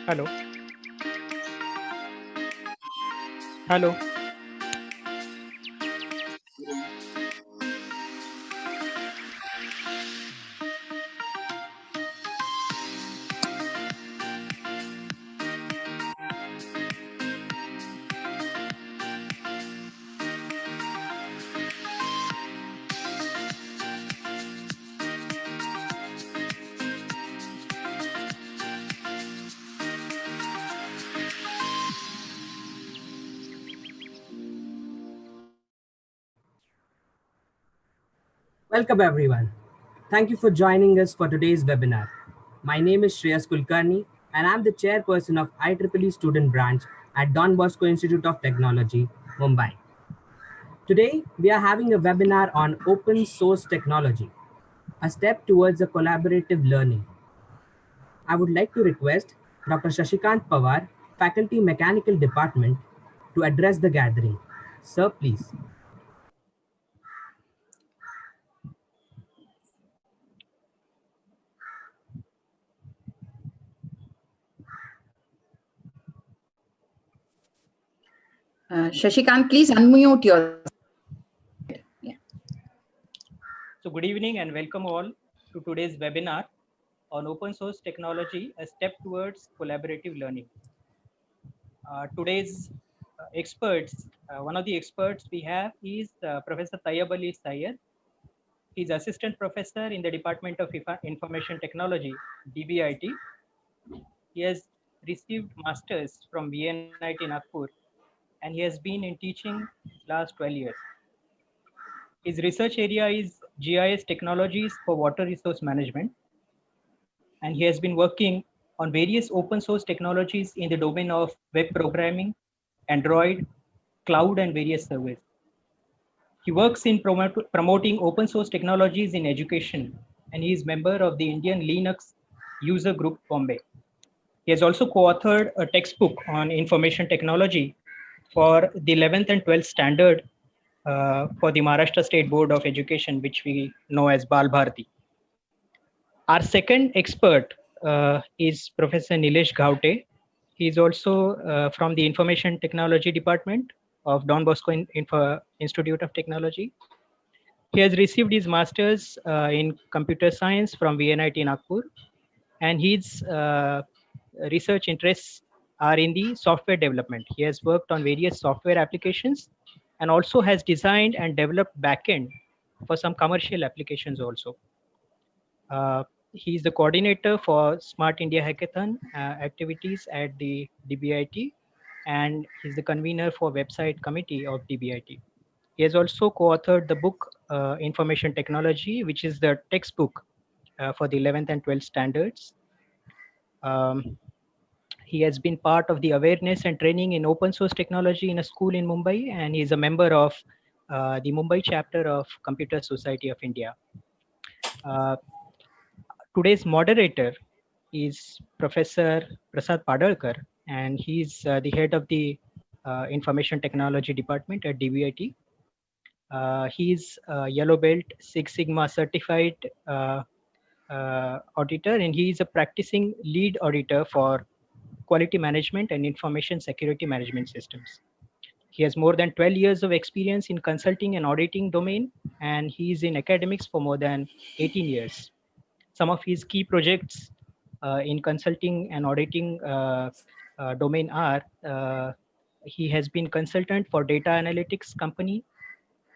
Hello. Hello. Welcome everyone. Thank you for joining us for today's webinar. My name is Shreyas Kulkarni and I'm the chairperson of IEEE student branch at Don Bosco Institute of Technology, Mumbai. Today, we are having a webinar on open source technology, a step towards a collaborative learning. I would like to request Dr. Shashikant Pawar, Faculty Mechanical Department, to address the gathering. Sir, please. Shashikant, please unmute your. Yeah. So good evening and welcome all to today's webinar on open source technology, a step towards collaborative learning. Today's experts, one of the experts we have is Professor Tayyabali. He's assistant professor in the Department of Information Technology, DBIT. He has received masters from IEEE Nagpur and he has been in teaching last 12 years. His research area is GIS technologies for water resource management. And he has been working on various open source technologies in the domain of web programming, Android, cloud, and various servers. He works in promoting open source technologies in education, and he is member of the Indian Linux User Group, Bombay. He has also co-authored a textbook on information technology for the 11th and 12th standard for the Maharashtra State Board of Education, which we know as Bal Bharati. Our second expert is Professor Nilesh Gaute. He is also from the Information Technology Department of Don Bosco Institute of Technology. He has received his master's in computer science from IIT Nagpur, and his research interests are in the software development. He has worked on various software applications and also has designed and developed backend for some commercial applications also. He is the coordinator for Smart India Hackathon activities at the DBIT, and he's the convener for website committee of DBIT. He has also co-authored the book Information Technology, which is the textbook for the 11th and 12th standards. He has been part of the awareness and training in open source technology in a school in Mumbai, and he is a member of the Mumbai chapter of Computer Society of India. Today's moderator is Professor Prasad Padalkar, and he's the head of the Information Technology Department at DBIT. He's a Yellow Belt Six Sigma certified auditor, and he is a practicing lead auditor for quality management and information security management systems. He has more than 12 years of experience in consulting and auditing domain, and he is in academics for more than 18 years. Some of his key projects in consulting and auditing domain are he has been consultant for data analytics company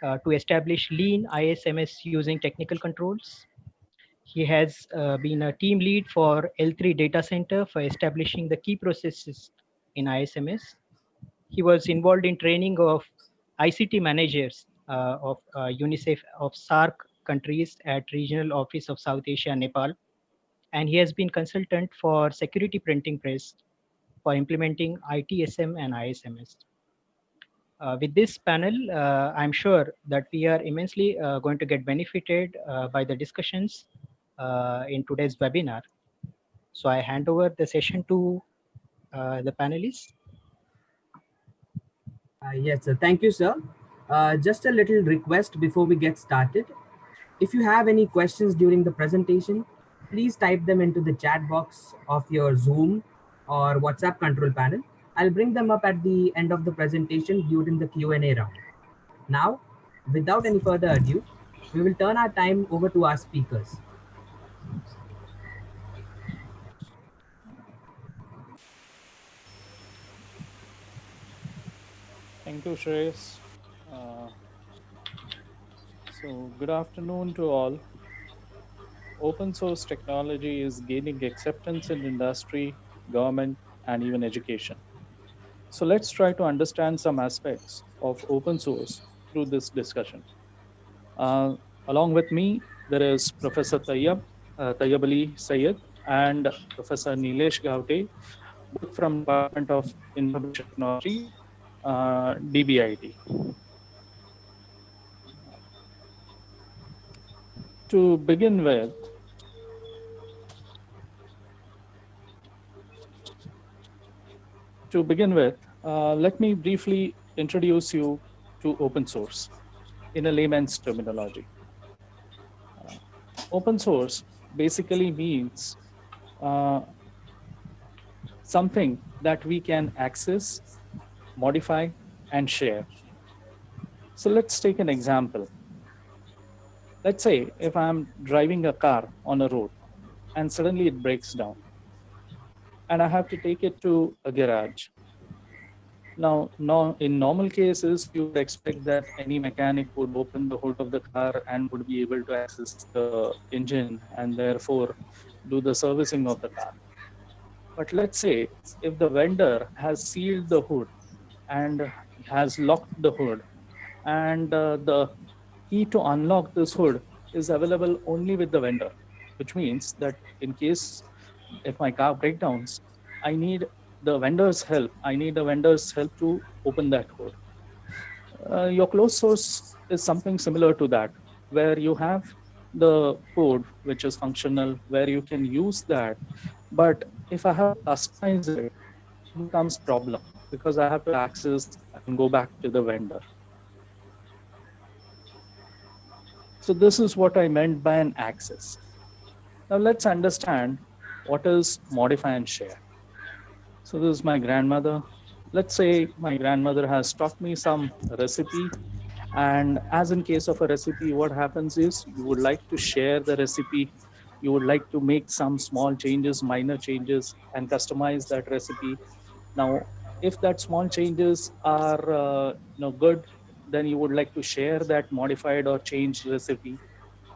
to establish lean ISMS using technical controls. He has been a team lead for L3 data center for establishing the key processes in ISMS. He was involved in training of ICT managers of UNICEF of SAARC countries at Regional Office of South Asia, Nepal. And he has been consultant for security printing press for implementing ITSM and ISMS. With this panel, I'm sure that we are immensely going to get benefited by the discussions in today's webinar. So I hand over the session to the panelists. Yes, sir. Thank you, sir. Just a little request before we get started. If you have any questions during the presentation, please type them into the chat box of your Zoom or WhatsApp control panel. I'll bring them up at the end of the presentation during the Q&A round. Now, without any further ado, we will turn our time over to our speakers. Thank you, Shreyas. So good afternoon to all. Open source technology is gaining acceptance in industry, government, and even education. So let's try to understand some aspects of open source through this discussion. Along with me, there is Professor Tayyabali Sayed and Professor Nilesh Gaute, both from Department of Information Technology, DBIT. To begin with, let me briefly introduce you to open source in a layman's terminology. Open source basically means something that we can access, modify, and share. So let's take an example. Let's say if I'm driving a car on a road and suddenly it breaks down and I have to take it to a garage. Now, in normal cases, you would expect that any mechanic would open the hood of the car and would be able to access the engine and therefore do the servicing of the car. But let's say if the vendor has sealed the hood and has locked the hood, and the key to unlock this hood is available only with the vendor, which means that in case if my car breakdowns, I need the vendor's help. I need the vendor's help to open that hood. Your closed source is something similar to that, where you have the code which is functional, where you can use that. But if I have to customize it, it becomes problem because I have to access and go back to the vendor. So this is what I meant by an access. Now let's understand what is modify and share. So this is my grandmother. Let's say my grandmother has taught me some recipe, and as in case of a recipe, what happens is you would like to share the recipe, you would like to make some small changes, minor changes, and customize that recipe. Now, if that small changes are good, then you would like to share that modified or changed recipe.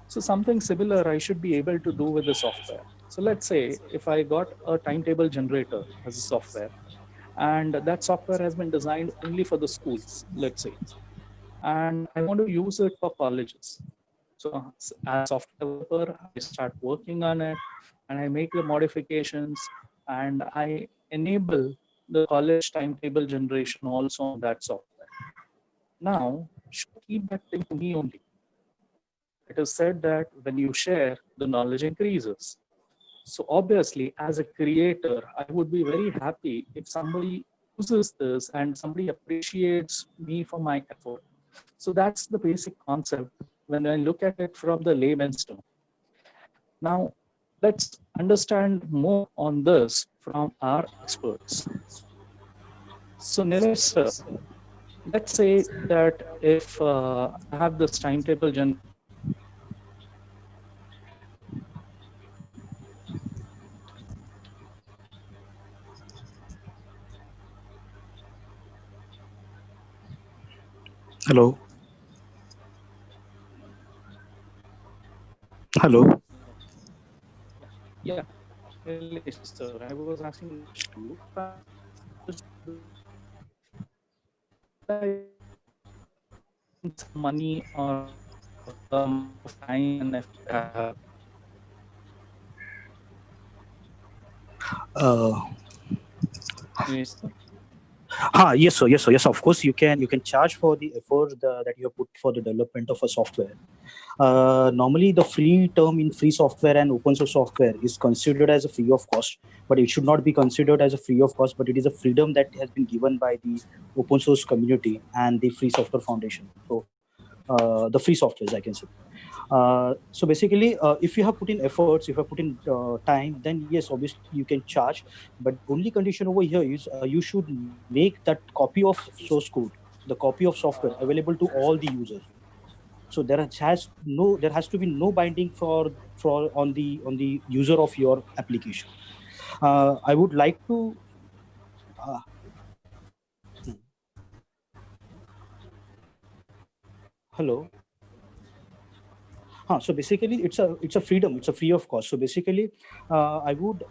So something similar I should be able to do with the software. So let's say if I got a timetable generator as a software, and that software has been designed only for the schools, let's say, and I want to use it for colleges. So as a software developer, I start working on it and I make the modifications and I enable the college timetable generation also on that software. Now, should I keep that thing to me only? It is said that when you share, the knowledge increases. So obviously, as a creator, I would be very happy if somebody uses this and somebody appreciates me for my effort. So that's the basic concept when I look at it from the layman's term. Now, let's understand more on this from our experts. So Nilesh sir, let's say that if I have this timetable generator. Hello. Hello. Yeah, Nilesh sir, I was asking a question to you. If I some money or the amount of time and effort I have. Nilesh sir? Yes, sir. Yes, sir. Yes, of course, you can charge for the effort that you have put for the development of a software. Normally, the free term in free software and open source software is considered as a free of cost, but it should not be considered as a free of cost, but it is a freedom that has been given by the open source community and the Free Software Foundation. So, the free softwares, I can say. So basically, if you have put in efforts, if you have put in time, then yes, obviously you can charge. But only condition over here is you should make that copy of source code, the copy of software available to all the users. So there has to be no binding for on the user of your application. I would like to. Uh, hmm. Hello. So basically, it's a freedom. It's a free of cost. So basically, I would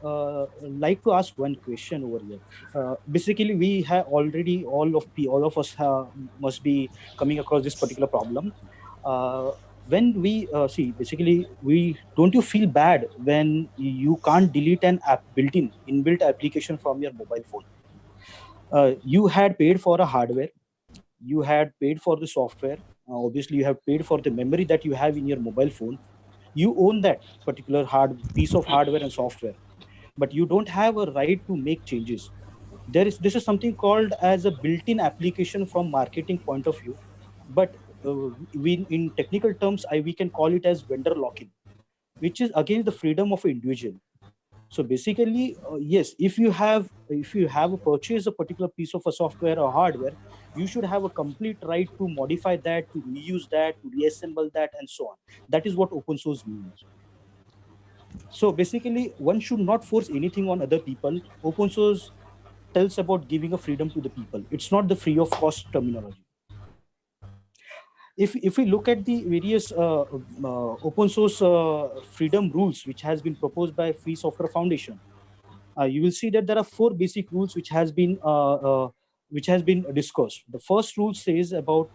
like to ask one question over here. Basically, we have already all of us must be coming across this particular problem. When we see, basically, we don't you feel bad when you can't delete an app built-in inbuilt application from your mobile phone? You had paid for a hardware, you had paid for the software, obviously you have paid for the memory that you have in your mobile phone, you own that particular piece of hardware and software, but you don't have a right to make changes. This is something called as a built-in application from marketing point of view, but we in technical terms we can call it as vendor lock-in, which is against the freedom of an individual. So basically, yes, if you have purchased a particular piece of a software or hardware, you should have a complete right to modify that, to reuse that, to reassemble that, and so on. That is what open source means. So basically, one should not force anything on other people. Open source tells about giving a freedom to the people. It's not the free of cost terminology. If we look at the various open source freedom rules which has been proposed by Free Software Foundation, you will see that there are 4 basic rules which has been discussed. The first rule says about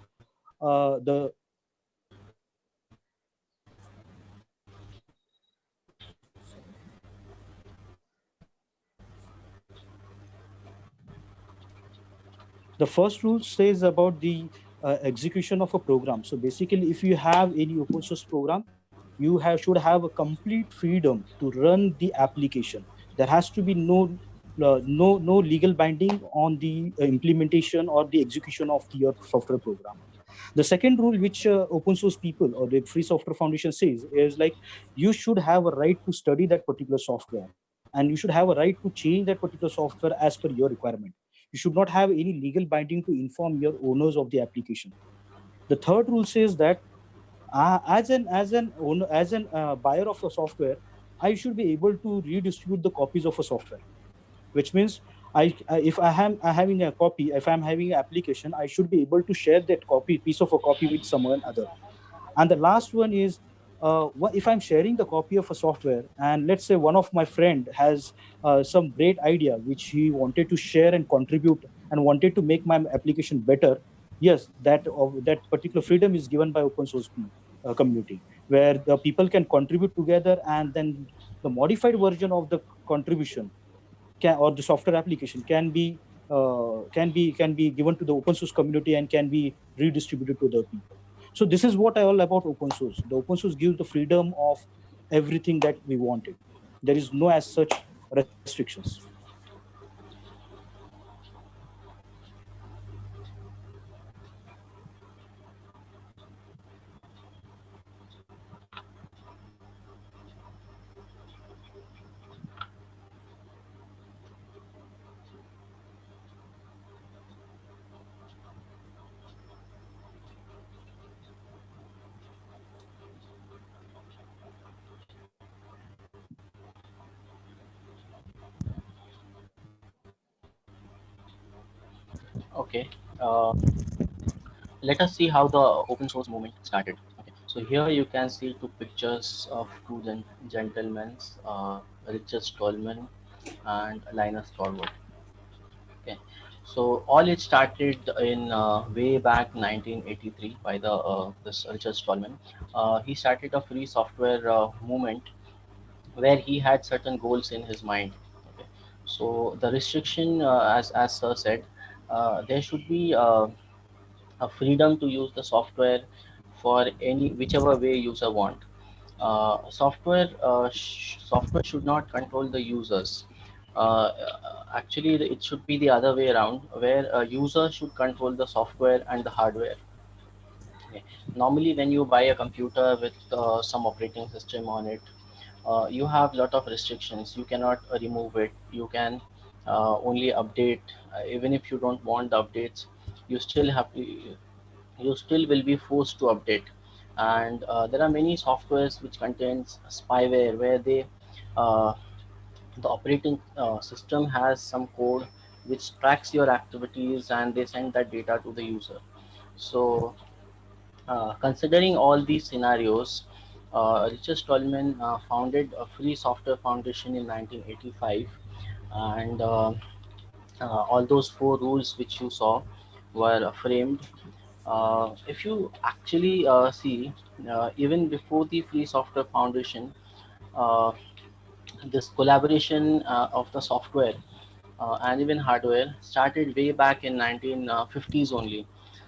the first rule says about the execution of a program. So basically, if you have any open source program, you should have a complete freedom to run the application. There has to be no legal binding on the implementation or the execution of your software program. The second rule which open source people or the Free Software Foundation says is like, you should have a right to study that particular software, and you should have a right to change that particular software as per your requirement. You should not have any legal binding to inform your owners of the application. The third rule says that as an buyer of a software, I should be able to redistribute the copies of a software, which means if I having a copy, if I'm having an application, I should be able to share that piece of a copy with someone other. And the last one is, if I'm sharing the copy of a software, and let's say one of my friend has some great idea which he wanted to share and contribute and wanted to make my application better, yes, that particular freedom is given by open source community, where the people can contribute together, and then the modified version of the contribution or the software application can be given to the open source community and can be redistributed to the people. So this is what I all about open source. The open source gives the freedom of everything that we wanted. There is no as such restrictions. Okay. Let us see how the open source movement started. Okay. So here you can see 2 pictures of 2 gentlemen, Richard Stallman and Linus Torvald. Okay. So all it started in way back 1983 by this Richard Stallman. He started a free software movement where he had certain goals in his mind. Okay. So the restriction, as Sir said, there should be a freedom to use the software for any whichever way user want. Software should not control the users. Actually, it should be the other way around, where a user should control the software and the hardware. Okay. Normally, when you buy a computer with some operating system on it, you have a lot of restrictions. You cannot remove it. You can only update. Even if you don't want the updates, you still have to. You still will be forced to update. And there are many softwares which contains spyware where they the operating system has some code which tracks your activities and they send that data to the user. So considering all these scenarios, Richard Stallman founded a free software foundation in 1985, and all those four rules which you saw were framed. If you actually see, even before the free software foundation, uh, this collaboration of the software and even hardware started way back in 1950s only.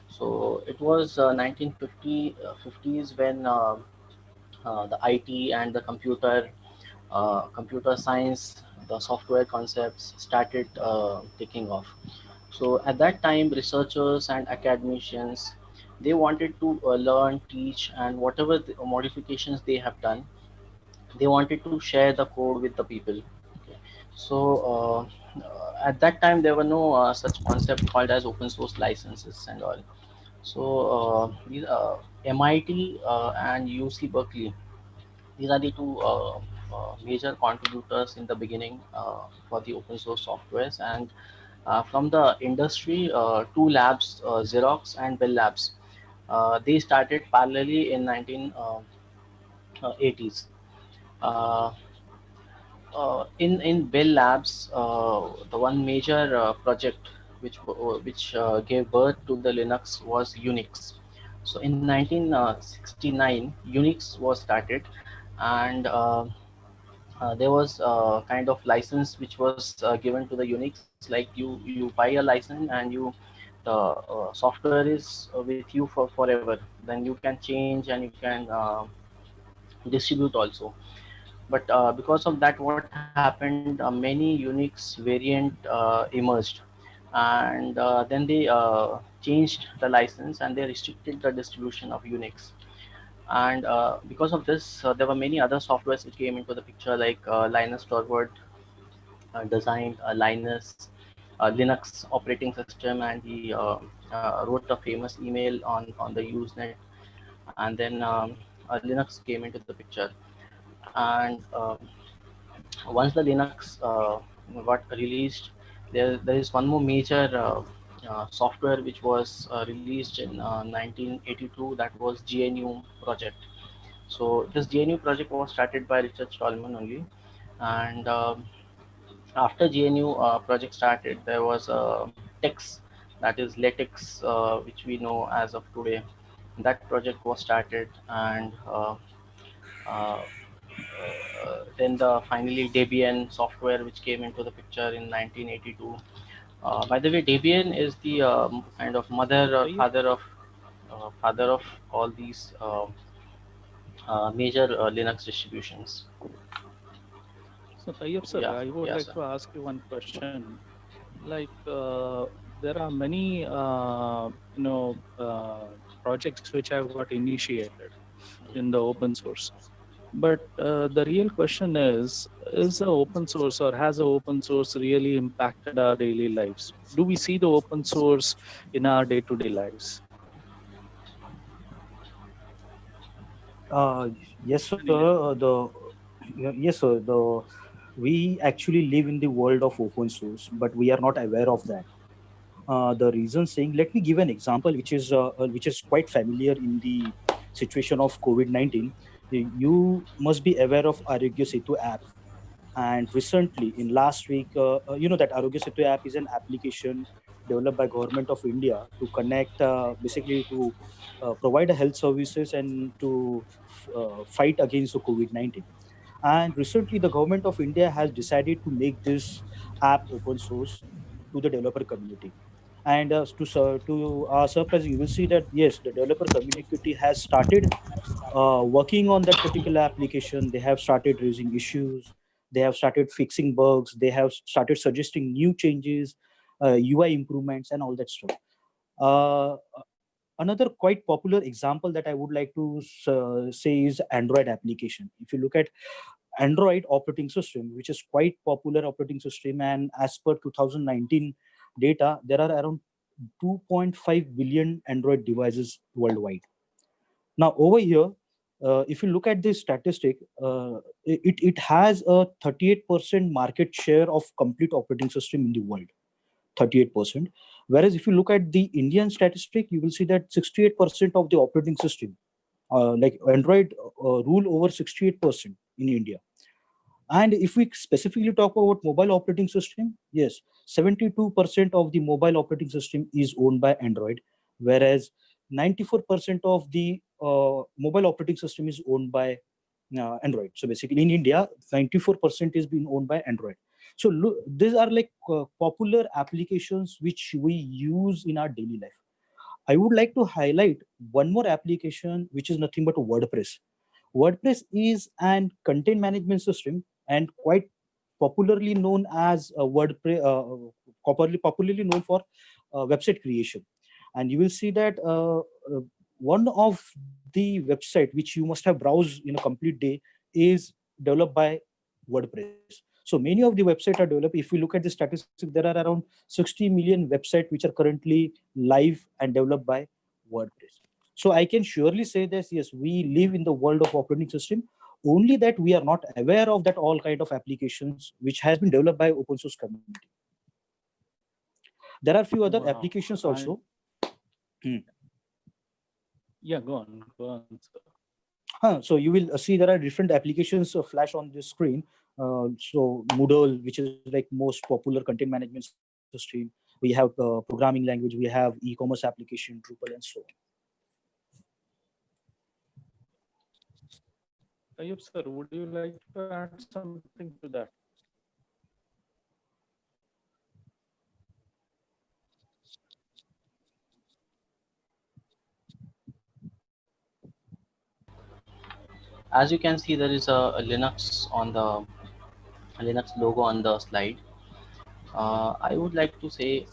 So it was 1950s when the IT and the computer science, the software concepts started taking off. So at that time, researchers and academicians, they wanted to learn, teach, and whatever the modifications they have done, they wanted to share the code with the people. Okay. So at that time there were no such concept called as open source licenses and all. So MIT and UC Berkeley, these are the two major contributors in the beginning for the open source softwares. And from the industry, two labs, Xerox and Bell Labs, they started parallelly in 1980s. Uh, in Bell Labs, the one major project which gave birth to the Linux was Unix. So in 1969, Unix was started, and there was a kind of license which was given to the Unix. Like you buy a license and the software is with you for forever. Then you can change and you can distribute also. But because of that, what happened, many Unix variant emerged, and then they changed the license and they restricted the distribution of Unix. And because of this, there were many other softwares which came into the picture, like Linus Torvald designed Linux operating system, and he wrote a famous email on the Usenet. And then Linux came into the picture. And once the Linux got released, there is one more major software which was released in 1982, that was GNU project. So this GNU project was started by Richard Stallman only. And after GNU project started, there was TeX, that is latex, which we know as of today. That project was started. And uh, then finally Debian software which came into the picture in 1982. By the way, Debian is the kind of mother or father of all these major Linux distributions. So Tayyab sir, Yeah, I would yeah, like sir. to ask you one question. Like there are many projects which have got initiated in the open source. But the real question is the open source, or has the open source really impacted our daily lives? Do we see the open source in our day-to-day lives? Uh, yes, sir. Yes, sir. We actually live in the world of open source, but we are not aware of that. The reason saying, let me give an example, which is quite familiar in the situation of COVID-19. You must be aware of Arogya Setu app. And recently, in last week, you know that Arogya Setu app is an application developed by Government of India to connect, basically to provide health services and to fight against the COVID-19. And recently, the Government of India has decided to make this app open source to the developer community. And to our surprise, you will see that yes, the developer community has started working on that particular application. They have started raising issues. They have started fixing bugs. They have started suggesting new changes, UI improvements, and all that stuff. Uh, Another quite popular example that I would like to say is Android application. If you look at Android operating system, which is quite popular operating system, and as per 2019 data, there are around 2.5 billion Android devices worldwide. Now over here, if you look at this statistic, it has a 38% market share of complete operating system in the world. 38%. Whereas if you look at the Indian statistic, you will see that 68% of the operating system, like Android, rule over 68% in India. And if we specifically talk about mobile operating system, yes, 72% of the mobile operating system is owned by Android, whereas 94% of the mobile operating system is owned by Android. So basically in India, 94% is being owned by Android. So look, these are like popular applications which we use in our daily life. I would like to highlight one more application, which is nothing but WordPress. WordPress is an content management system and quite popularly known as WordPress, popularly known for website creation. And you will see that one of the website which you must have browsed in a complete day is developed by WordPress. So many of the websites are developed. If we look at the statistics, there are around 60 million websites which are currently live and developed by WordPress. So I can surely say this, yes, we live in the world of operating system, only that we are not aware of that all kind of applications which has been developed by open source community. There are a few other applications also. Yeah, go on, sir. So you will see there are different applications flash on the screen. So Moodle, which is like most popular content management system. We have programming language, we have e-commerce application, Drupal, and so on. Tayyab sir, would you like to add something to that? As you can see, there is a Linux on the Linux logo on the slide. I would like to say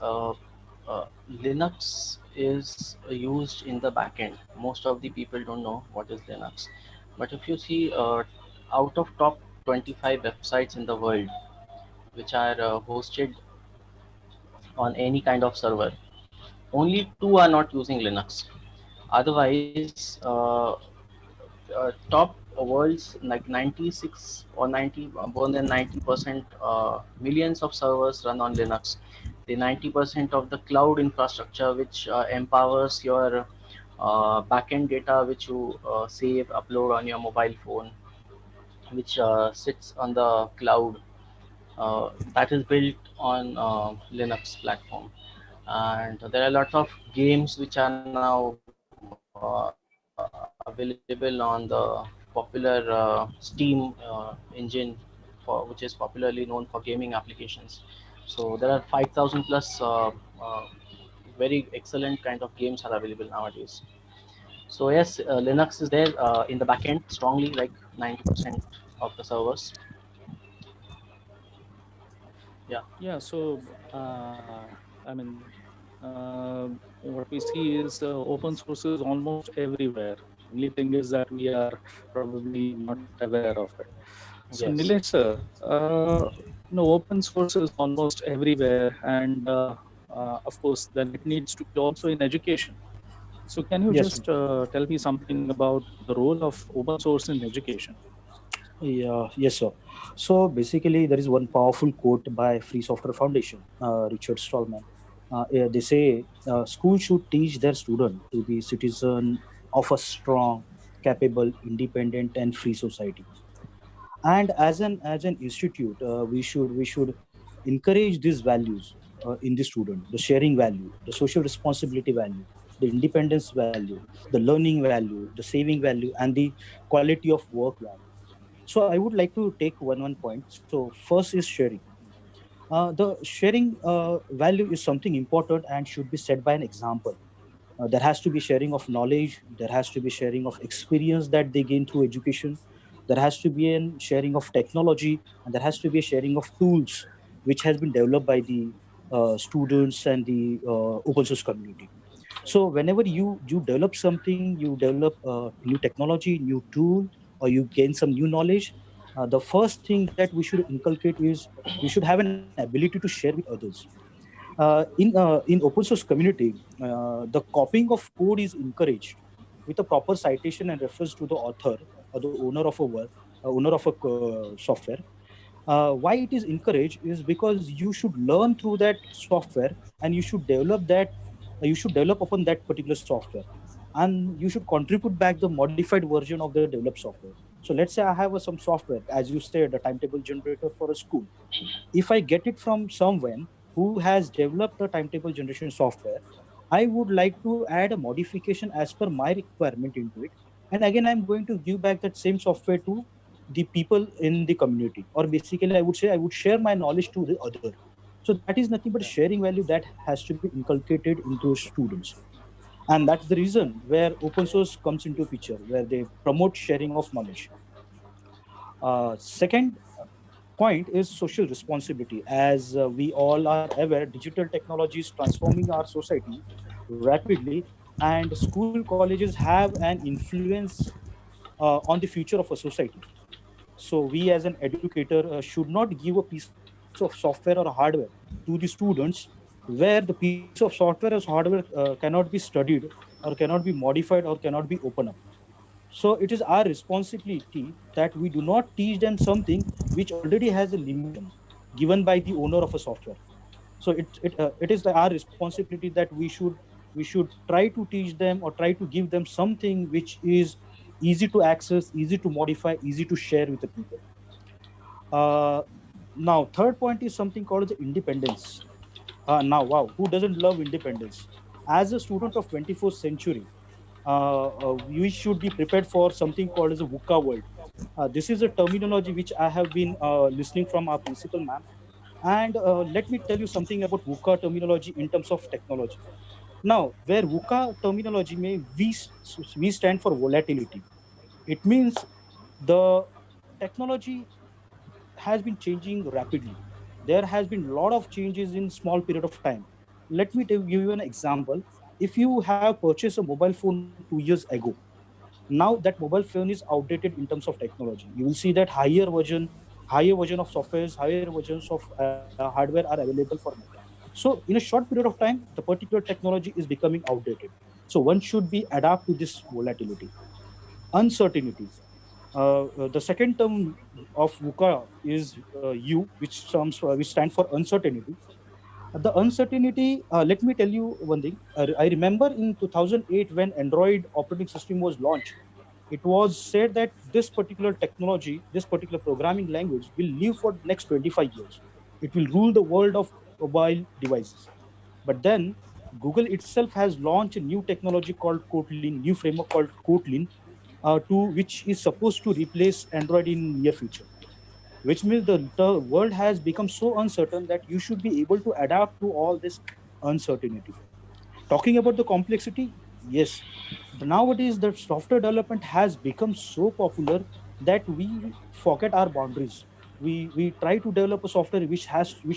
Linux is used in the backend. Most of the people don't know what is Linux, but if you see out of top 25 websites in the world which are hosted on any kind of server, only 2 are not using Linux. Otherwise, top worlds like 96 or 90, more than 90%, millions of servers run on Linux. The 90% of the cloud infrastructure which empowers your backend data which you save, upload on your mobile phone, which sits on the cloud, that is built on Linux platform. And there are a lot of games which are now available on the popular Steam engine, which is popularly known for gaming applications. So there are 5,000 plus very excellent kind of games are available nowadays. So yes, Linux is there in the backend strongly, like 90% of the servers. Yeah, so I mean, what we see is open source is almost everywhere. Only thing is that we are probably not aware of it. So Yes. Nilesh sir, open source is almost everywhere, and of course, then it needs to be also in education. So can you just tell me something about the role of open source in education? Yeah, yes, sir. So basically, there is one powerful quote by Free Software Foundation, Richard Stallman. They say schools should teach their student to be citizen of a strong, capable, independent, and free society. And as an institute, we should encourage these values in the student: the sharing value, the social responsibility value, the independence value, the learning value, the saving value, and the quality of work value. So I would like to take one point. So first is sharing. The sharing value is something important and should be set by an example. There has to be sharing of knowledge. There has to be sharing of experience that they gain through education. There has to be a sharing of technology, and there has to be a sharing of tools, which has been developed by the students and the open source community. So whenever you develop something, you develop a new technology, new tool, or you gain some new knowledge, the first thing that we should inculcate is we should have an ability to share with others. In open source community, the copying of code is encouraged with a proper citation and reference to the author or the owner of a work, owner of a software. Why it is encouraged is because you should learn through that software, and you should develop upon that particular software, and you should contribute back the modified version of the developed software. So let's say I have some software, as you said, a timetable generator for a school. If I get it from someone who has developed a timetable generation software, I would like to add a modification as per my requirement into it. And again, I'm going to give back that same software to the people in the community. Or basically, I would say I would share my knowledge to the other. So that is nothing but a sharing value that has to be inculcated into students. And that's the reason where open source comes into picture, where they promote sharing of knowledge. Second point is social responsibility. As we all are aware, digital technology is transforming our society rapidly, and school colleges have an influence on the future of a society. So we as an educator should not give a piece of software or hardware to the students where the piece of software or hardware cannot be studied or cannot be modified or cannot be opened up. So it is our responsibility that we do not teach them something which already has a limitation given by the owner of a software. So it is our responsibility that we should try to teach them or try to give them something which is easy to access, easy to modify, easy to share with the people. Uh, Now, third point is something called the independence. Now, wow, who doesn't love independence? As a student of 21st century, we should be prepared for something called as a VUCA world. This is a terminology which I have been listening from our principal, ma'am. And let me tell you something about VUCA terminology in terms of technology. Now, where VUCA terminology we stand for volatility. It means the technology has been changing rapidly. There has been a lot of changes in small period of time. Let me give you an example. If you have purchased a mobile phone 2 years ago, now that mobile phone is outdated in terms of technology. You will see that higher version of softwares, higher versions of hardware are available for now. So in a short period of time, the particular technology is becoming outdated. So one should be adapt to this volatility. Uncertainty. The second term of VUCA is U, which stands for uncertainty. The uncertainty, let me tell you one thing. I remember in 2008 when Android operating system was launched, it was said that this particular technology, this particular programming language will live for next 25 years. It will rule the world of mobile devices. But then Google itself has launched a new technology called Kotlin, new framework called Kotlin, to which is supposed to replace Android in near future, which means the world has become so uncertain that you should be able to adapt to all this uncertainty. Talking about the complexity, yes, nowadays the software development has become so popular that we forget our boundaries. We try to develop a software which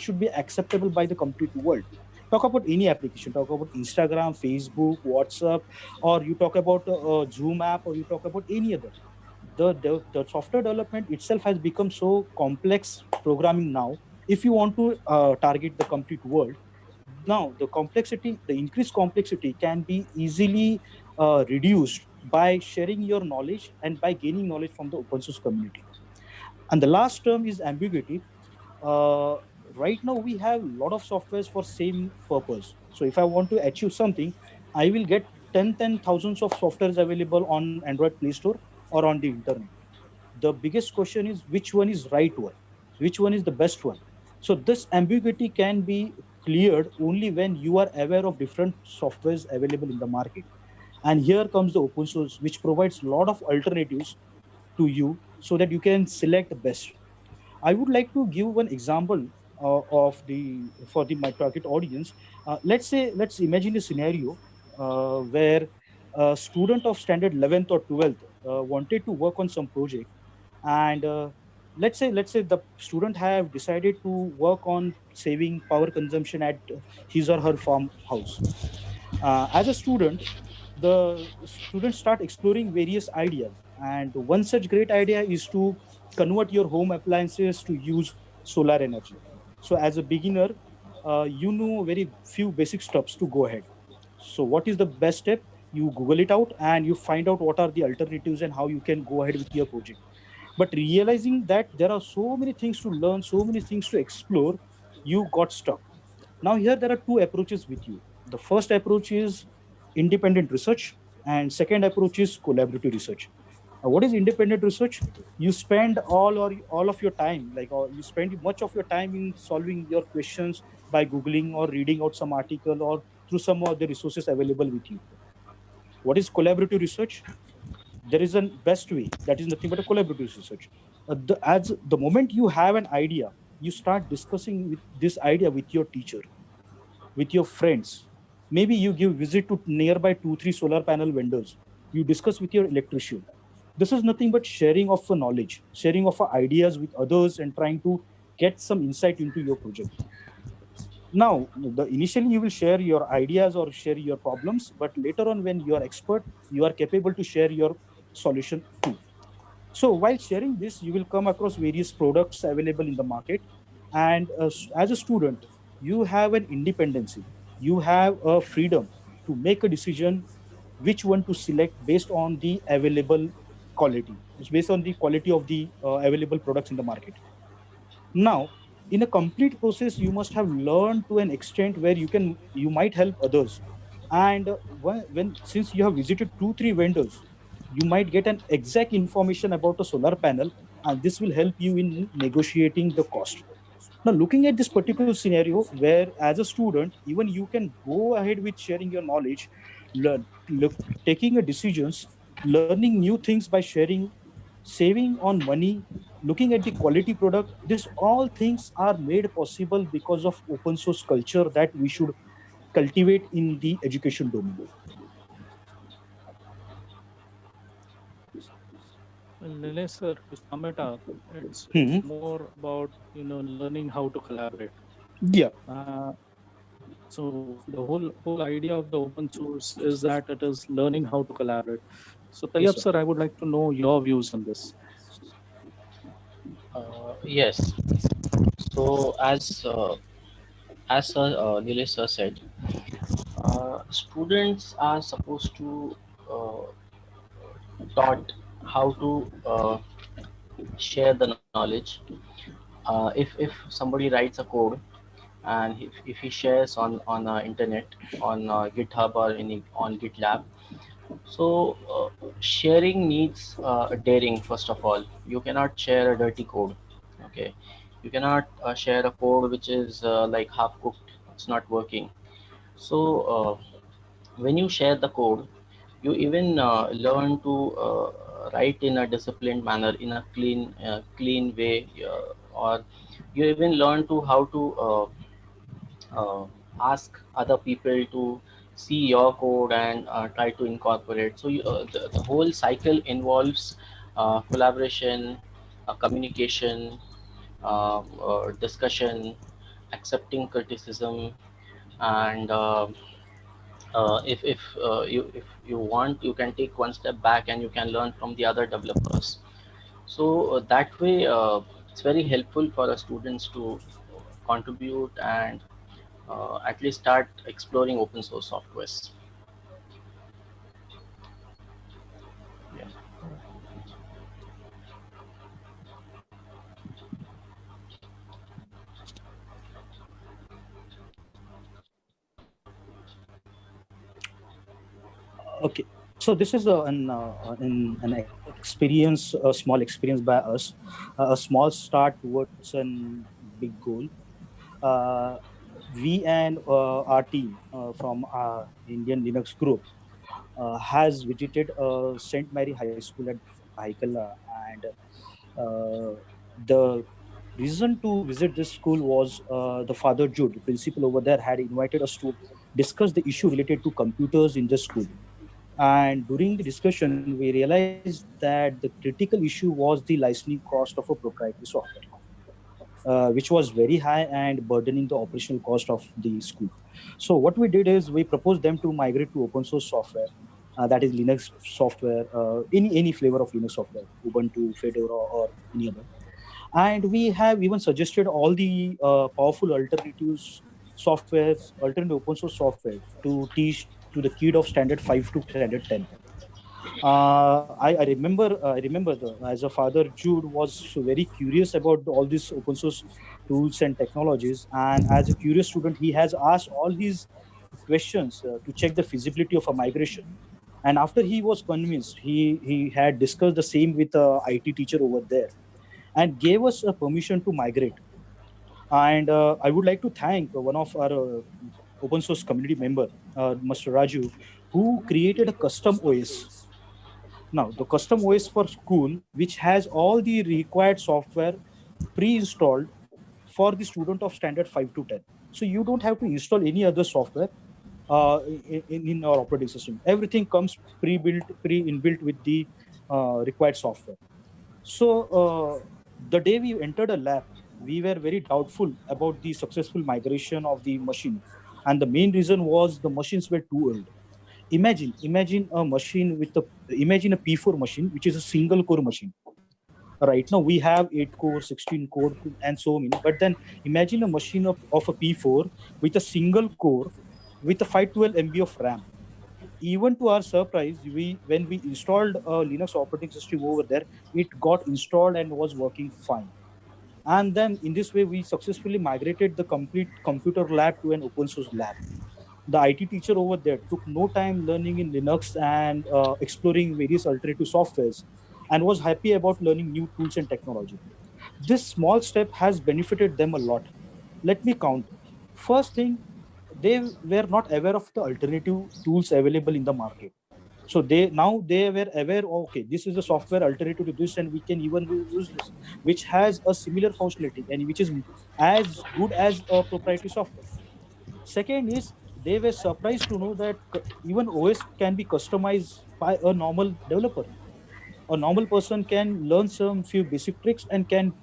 should be acceptable by the complete world. Talk about any application, talk about Instagram, Facebook, WhatsApp, or you talk about Zoom app, or you talk about any other. The software development itself has become so complex programming now. If you want to target the complete world, now the increased complexity can be easily reduced by sharing your knowledge and by gaining knowledge from the open source community. And the last term is ambiguity. uh, right now we have a lot of softwares for same purpose. So if I want to achieve something, I will get 10 thousands of softwares available on Android Play Store or on the internet. The biggest question is which one is right one, which one is the best one. So this ambiguity can be cleared only when you are aware of different softwares available in the market. And here comes the open source, which provides a lot of alternatives to you so that you can select the best. I would like to give one example of the for the my target audience. Let's imagine a scenario where a student of standard 11th or 12th wanted to work on some project, and let's say the student have decided to work on saving power consumption at his or her farmhouse. As a student, the students start exploring various ideas. And one such great idea is to convert your home appliances to use solar energy. So as a beginner, you know very few basic steps to go ahead. So what is the best step? You Google it out and you find out what are the alternatives and how you can go ahead with your project. But realizing that there are so many things to learn, so many things to explore, you got stuck. Now here there are two approaches with you. The first approach is independent research, and second approach is collaborative research. What is independent research? You spend all of your time, you spend much of your time in solving your questions by googling or reading out some article or through some of the resources available with you. What is collaborative research? There is a best way, that is nothing but a collaborative research. As the moment you have an idea, you start discussing with this idea with your teacher, with your friends. Maybe you give visit to nearby 2 3 solar panel vendors. You discuss with your electrician. This is nothing but sharing of a knowledge, sharing of ideas with others, and trying to get some insight into your project. Now, initially you will share your ideas or share your problems, but later on, when you are expert, you are capable to share your solution too. So while sharing this, you will come across various products available in the market. And as a student, you have an independency. You have a freedom to make a decision which one to select based on the available quality. It's based on the quality of the available products in the market. Now, in a complete process, you must have learned to an extent where you might help others. And when since you have visited 2 3 vendors, you might get an exact information about a solar panel, and this will help you in negotiating the cost. Now, looking at this particular scenario, where as a student, even you can go ahead with sharing your knowledge, look, taking a decisions, learning new things by sharing, saving on money, looking at the quality product, this all things are made possible because of open source culture that we should cultivate in the education domain. Well, Nilesh sir, to sum it up, it's Hmm. more about learning how to collaborate. Yeah. Uh, so the whole idea of the open source is that it is learning how to collaborate. So Yes, Tayyab sir. sir, I would like to know your views on this. Yes. So as Nilesh sir said, students are supposed to taught how to share the knowledge. If somebody writes a code, and if he shares on internet, on GitHub or on GitLab, so sharing needs daring. First of all, you cannot share a dirty code. Okay, you cannot share a code which is like half cooked. It's not working. So when you share the code, you even learn to write in a disciplined manner, in a clean way, or you even learn to how to ask other people to see your code and try to incorporate. So the whole cycle involves collaboration, communication, discussion, accepting criticism, and if you want, you can take one step back and you can learn from the other developers. So that way, it's very helpful for the students to contribute and at least start exploring open source softwares. Yeah. Okay. So this is an experience, a small experience by us, a small start towards a big goal. Uh, we and our team from our Indian Linux group has visited St. Mary High School at Haikala, and the reason to visit this school was the Father Jude, the principal over there, had invited us to discuss the issue related to computers in the school. And during the discussion, we realized that the critical issue was the licensing cost of a proprietary software. which was very high and burdening the operational cost of the school. So what we did is we proposed them to migrate to open source software, that is Linux software, any flavor of Linux software, Ubuntu, Fedora, or any other. And we have even suggested all the powerful alternatives softwares, alternative open source software to teach to the kid of standard 5 to standard 10. I remember as a father, Jude was very curious about all these open source tools and technologies. And as a curious student, he has asked all these questions to check the feasibility of a migration. And after he was convinced, he had discussed the same with a IT teacher over there and gave us a permission to migrate. And I would like to thank one of our open source community member, Mr. Raju, who created a custom OS. Now, the custom OS for school, which has all the required software pre-installed for the student of standard 5 to 10. So you don't have to install any other software in our operating system. Everything comes pre-built, pre-inbuilt with the required software. So the day we entered a lab, we were very doubtful about the successful migration of the machine. And the main reason was the machines were too old. Imagine a machine with imagine a P4 machine, which is a single core machine. Right now we have 8 core, 16 core, and so many. But then imagine a machine of a P4 with a single core with a 512 MB of RAM. Even to our surprise, when we installed a Linux operating system over there, it got installed and was working fine. And then in this way, we successfully migrated the complete computer lab to an open source lab. The IT teacher over there took no time learning in Linux and exploring various alternative softwares, and was happy about learning new tools and technology. This small step has benefited them a lot. Let me count. First thing, they were not aware of the alternative tools available in the market. So they were aware, okay, this is a software alternative to this, and we can even use this, which has a similar functionality and which is as good as a proprietary software. Second is, they were surprised to know that even OS can be customized by a normal developer. A normal person can learn some few basic tricks and can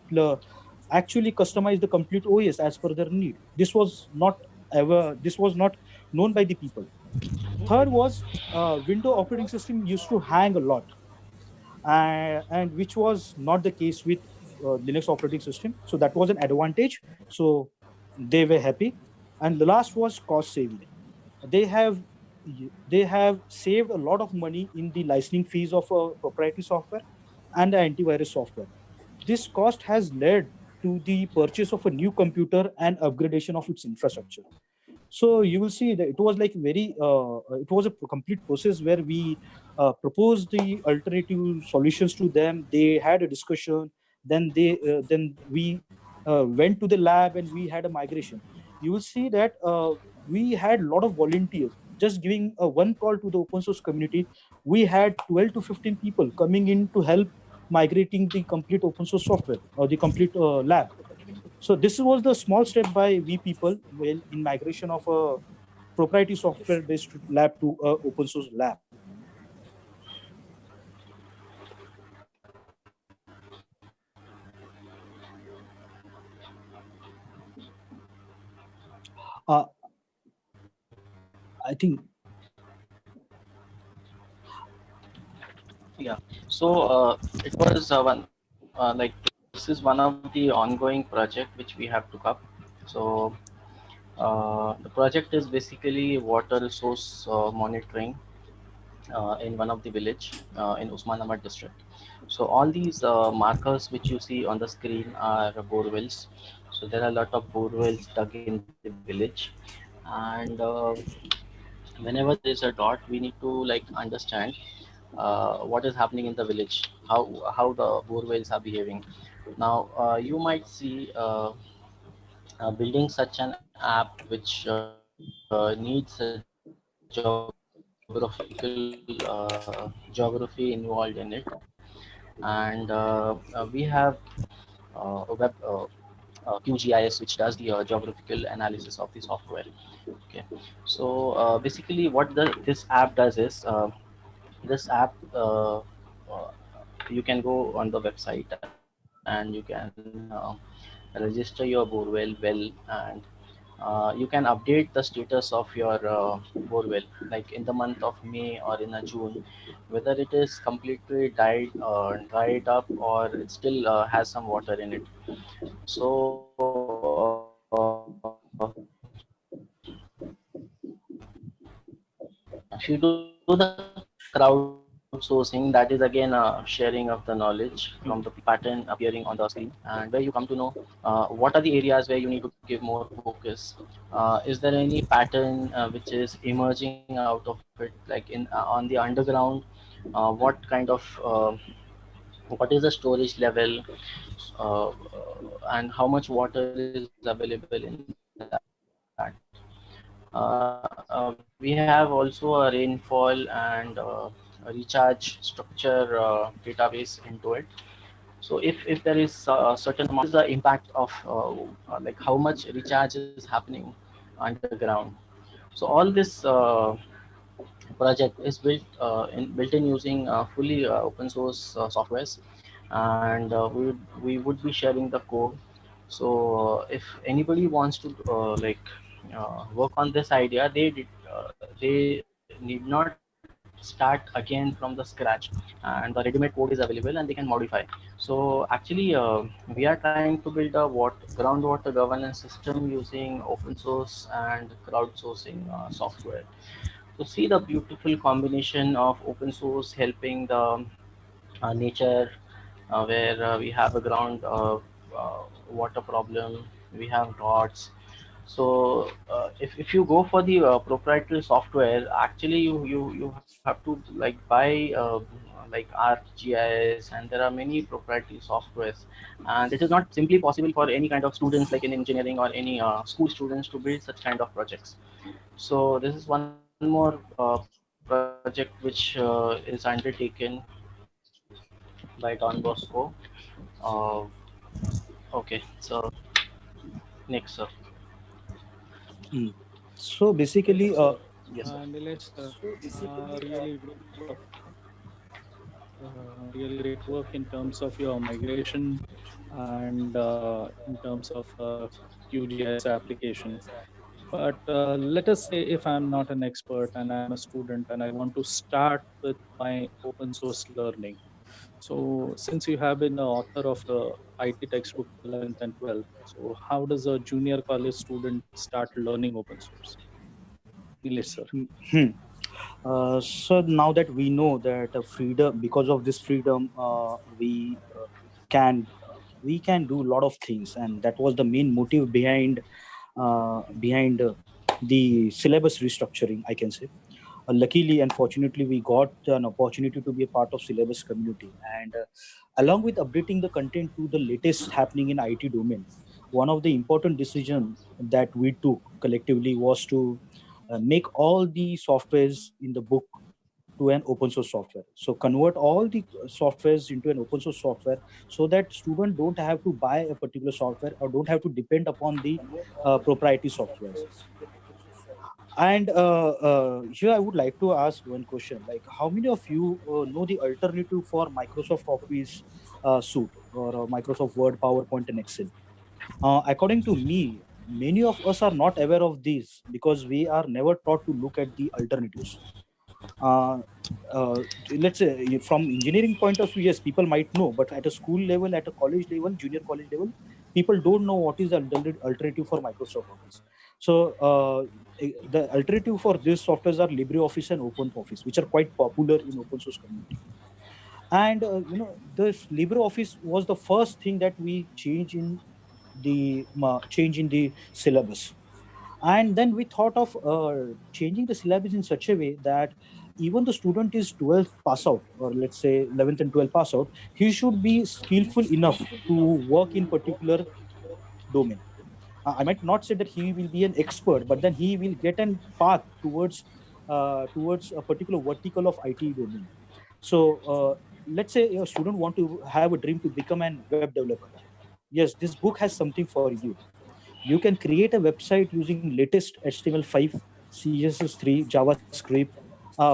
actually customize the complete OS as per their need. This was not known by the people. Third was, Windows operating system used to hang a lot, and which was not the case with Linux operating system. So that was an advantage. So they were happy. And the last was cost saving. They have they have saved a lot of money in the licensing fees of proprietary software and the antivirus software. This cost has led to the purchase of a new computer and upgradation of its infrastructure. So you will see that it was like it was a complete process where we proposed the alternative solutions to them. They had a discussion, then we went to the lab and we had a migration. You will see that we had a lot of volunteers. Just giving one call to the open source community, we had 12 to 15 people coming in to help migrating the complete open source software or the complete lab. So this was the small step by we people in migration of a proprietary software based lab to a open source lab. Uh, I think Yeah. So it was one like this is one of the ongoing project which we have took up. So the project is basically water resource monitoring in one of the village in Usmanabad district. So all these markers which you see on the screen are borewells. So there are a lot of borewells dug in the village, and whenever there is a dot, we need to like understand what is happening in the village, how the borewells are behaving. Now you might see building such an app which needs a geography involved in it, and we have a web QGIS which does the geographical analysis of the software. Okay, so basically what this app does is this app you can go on the website and you can register your borewell well, and you can update the status of your borewell, like in the month of May or in a June, whether it is completely dried up or it still has some water in it. So if you do the crowdsourcing, that is again a sharing of the knowledge from the pattern appearing on the screen, and where you come to know what are the areas where you need to give more focus. Is there any pattern which is emerging out of it, like in on the underground? What kind of what is the storage level, and how much water is available in that? We have also a rainfall and a recharge structure database into it. So if there is a certain amount, what is the impact of like how much recharge is happening underground. So all this project is built in using fully open source softwares, and we would be sharing the code. So if anybody wants to work on this idea, they need not start again from the scratch, and the ready-made code is available and they can modify. So actually we are trying to build a groundwater governance system using open source and crowdsourcing software. So see the beautiful combination of open source helping the nature, where we have a ground water problem, we have droughts. So if you go for the proprietary software, actually you have to like buy like ArcGIS, and there are many proprietary softwares, and it is not simply possible for any kind of students like in engineering or any school students to build such kind of projects. So this is one more project which is undertaken by Don Bosco. Okay, so next, sir. Mm. So basically, Yes, sir. Nilesh, really great work. Really great work in terms of your migration and in terms of QGIS application. But let us say if I'm not an expert and I'm a student and I want to start with my open source learning. So since you have been the author of the IT textbook 11th and 12th, so how does a junior college student start learning open source? Nilesh, sir. hmm. So now that we know that freedom, because of this freedom, can we can do a lot of things, and that was the main motive behind the syllabus restructuring, I can say. Luckily and fortunately, we got an opportunity to be a part of syllabus community, and along with updating the content to the latest happening in IT domain, one of the important decision that we took collectively was to make all the softwares in the book to an open source software. So convert all the softwares into an open source software, so that students don't have to buy a particular software or don't have to depend upon the proprietary softwares. And here I would like to ask one question: like, how many of you know the alternative for Microsoft Office suite or Microsoft Word, PowerPoint, and Excel? According to me, many of us are not aware of these because we are never taught to look at the alternatives. uh, uh, let's say from engineering point of view, yes, people might know, but at a school level, at a college level, junior college level, people don't know what is the alternative for Microsoft Office. So the alternative for these softwares are LibreOffice and OpenOffice, which are quite popular in open source community. And this LibreOffice was the first thing that we change in the syllabus. And then we thought of changing the syllabus in such a way that even the student is 12th pass out, or let's say 11th and 12th pass out, he should be skillful enough to work in particular domain. I might not say that he will be an expert, but then he will get a path towards a particular vertical of IT domain. So let's say a student want to have a dream to become an web developer. Yes, this book has something for you. You can create a website using latest HTML5, CSS3, JavaScript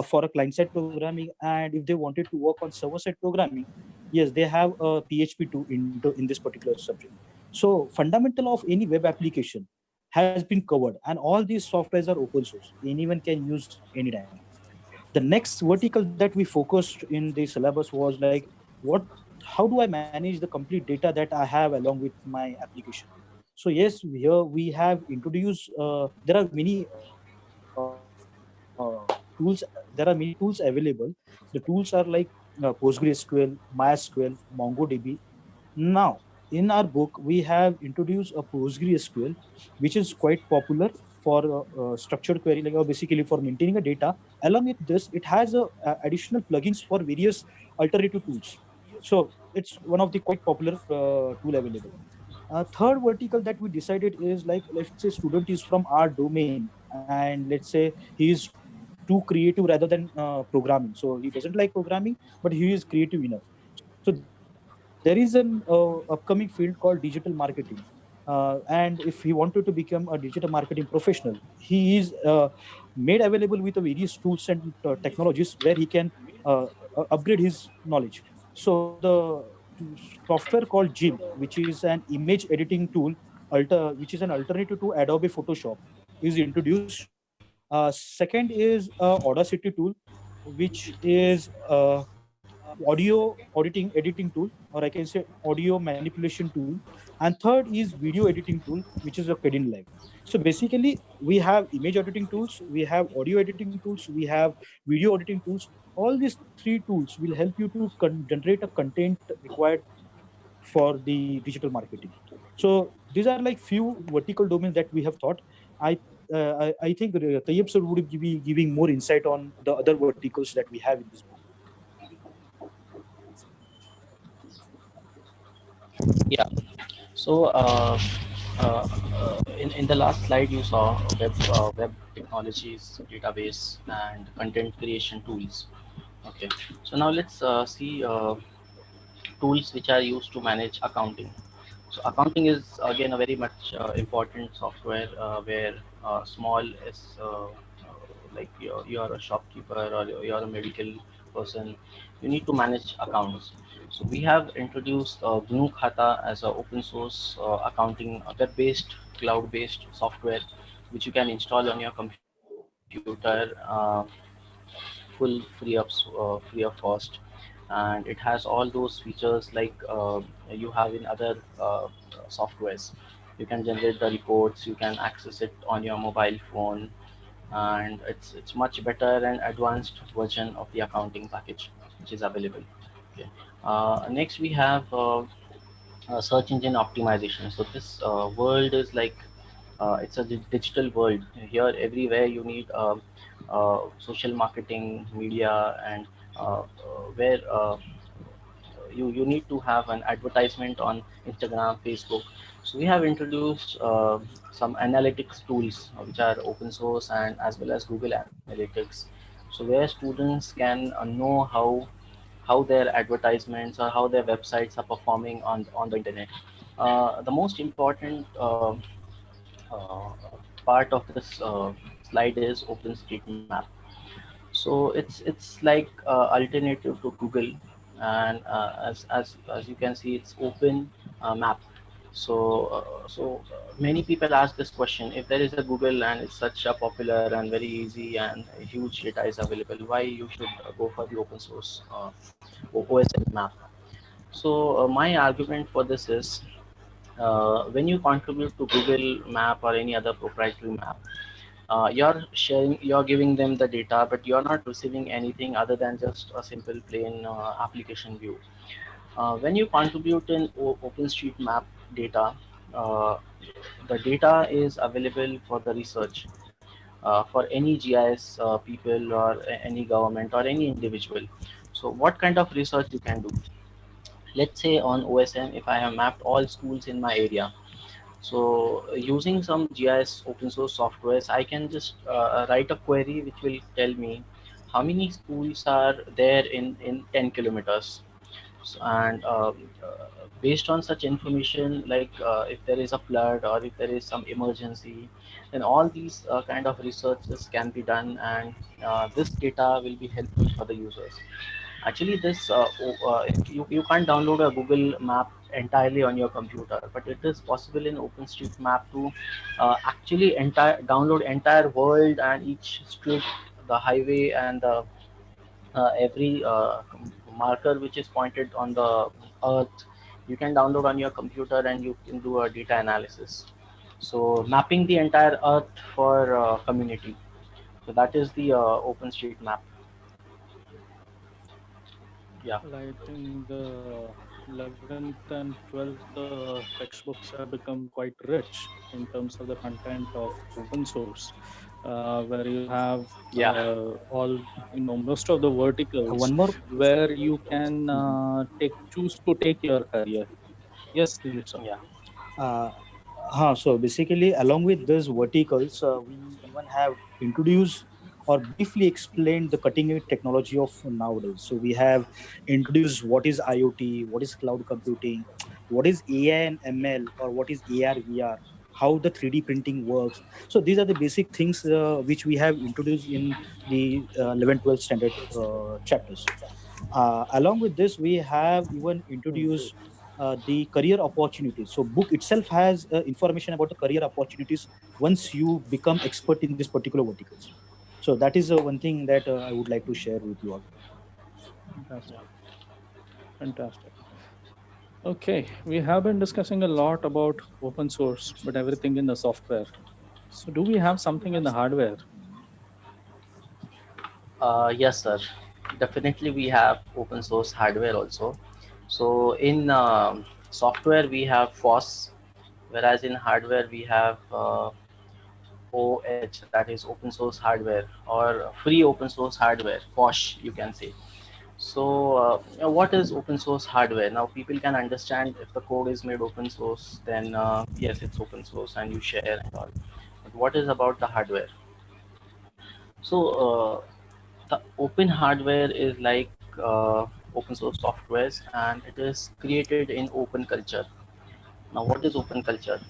for a client-side programming. And if they wanted to work on server-side programming, yes, they have a PHP 2 in this particular subject. So fundamental of any web application has been covered, and all these softwares are open source. Anyone can use anytime. The next vertical that we focused in the syllabus was like, what, how do I manage the complete data that I have along with my application? So yes, here we have introduced, there are many tools, there are many tools available. The tools are like PostgreSQL, MySQL, MongoDB. Now, in our book, we have introduced a PostgreSQL, which is quite popular for structured query, like, or basically for maintaining a data. Along with this, it has additional plugins for various alternative tools. So it's one of the quite popular tool available. Third vertical that we decided is like, let's say student is from our domain, and let's say he is too creative rather than programming. So he doesn't like programming, but he is creative enough. So there is an upcoming field called digital marketing. And if he wanted to become a digital marketing professional, he is made available with the various tools and technologies where he can upgrade his knowledge. So software called Jim, which is an image editing tool, which is an alternative to Adobe Photoshop, is introduced. Second is Audacity tool, which is audio editing tool, or I can say audio manipulation tool. And third is video editing tool, which is a Kadin Live. So basically, we have image editing tools, we have audio editing tools, we have video editing tools. All these three tools will help you to generate a content required for the digital marketing. So these are like few vertical domains that we have thought. I think Tayyab sir would be giving more insight on the other verticals that we have in this book. Yeah. So in the last slide, you saw web technologies, database, and content creation tools. Okay. So now let's see tools which are used to manage accounting. So accounting is again a very much important software where small is like you're a shopkeeper or you're a medical person, you need to manage accounts. So we have introduced GNU Khata as an open source accounting web-based, cloud-based software which you can install on your computer full free of cost, and it has all those features like you have in other softwares. You can generate the reports, you can access it on your mobile phone, and it's much better and advanced version of the accounting package which is available. Okay. Next we have search engine optimization. So this world is like it's a digital world. Here, everywhere you need social marketing, media, and where you need to have an advertisement on Instagram, Facebook. So we have introduced some analytics tools which are open source and as well as Google Analytics. So where students can know how their advertisements or how their websites are performing on the internet. The most important uh, part of this slide is OpenStreetMap. So it's like alternative to Google, and as you can see, it's open map. So many people ask this question: if there is a Google and it's such a popular and very easy and huge data is available, why you should go for the open source OSM map? So my argument for this is when you contribute to Google Map or any other proprietary map, you're giving them the data, but you're not receiving anything other than just a simple plain application view. When you contribute in OpenStreetMap data, uh, the data is available for the research for any GIS people or any government or any individual. So what kind of research you can do? Let's say on OSM, if I have mapped all schools in my area, so using some GIS open source softwares, I can just write a query which will tell me how many schools are there in 10 kilometers. And based on such information, like if there is a flood or if there is some emergency, then all these kind of researches can be done, and this data will be helpful for the users. Actually, you can't download a Google map entirely on your computer, but it is possible in OpenStreetMap to actually download entire world and each street, the highway, and every marker which is pointed on the earth. You can download on your computer and you can do a data analysis. So mapping the entire earth for community. So that is the OpenStreetMap. Yeah. Well, I think the 11th and 12th textbooks have become quite rich in terms of the content of open source, where you have Yeah. all, most of the verticals One more. where you can choose to take your career. Yes, Dilip sir. Yeah. Uh, so basically, along with those verticals, we even have introduced or briefly explained the cutting edge technology of nowadays. So we have introduced what is IoT, what is cloud computing, what is AI and ML, or what is AR, VR, how the 3D printing works. So these are the basic things which we have introduced in the 11, 12 standard chapters. Along with this, we have even introduced Great. the career opportunities. So book itself has information about the career opportunities once you become expert in this particular verticals. So that is one thing that I would like to share with you all. Fantastic. Fantastic. Okay, we have been discussing a lot about open source, but everything in the software. So, do we have something in the hardware? Yes, sir. Definitely, we have open source hardware also. So in software we have FOSS, whereas in hardware we have OH, that is open source hardware, or free open source hardware, FOSH you can say. So what is open source hardware? Now people can understand if the code is made open source, then yes, it's open source and you share and all. But what is about the hardware? So the open hardware is like open source softwares, and it is created in open culture. Now what is open culture?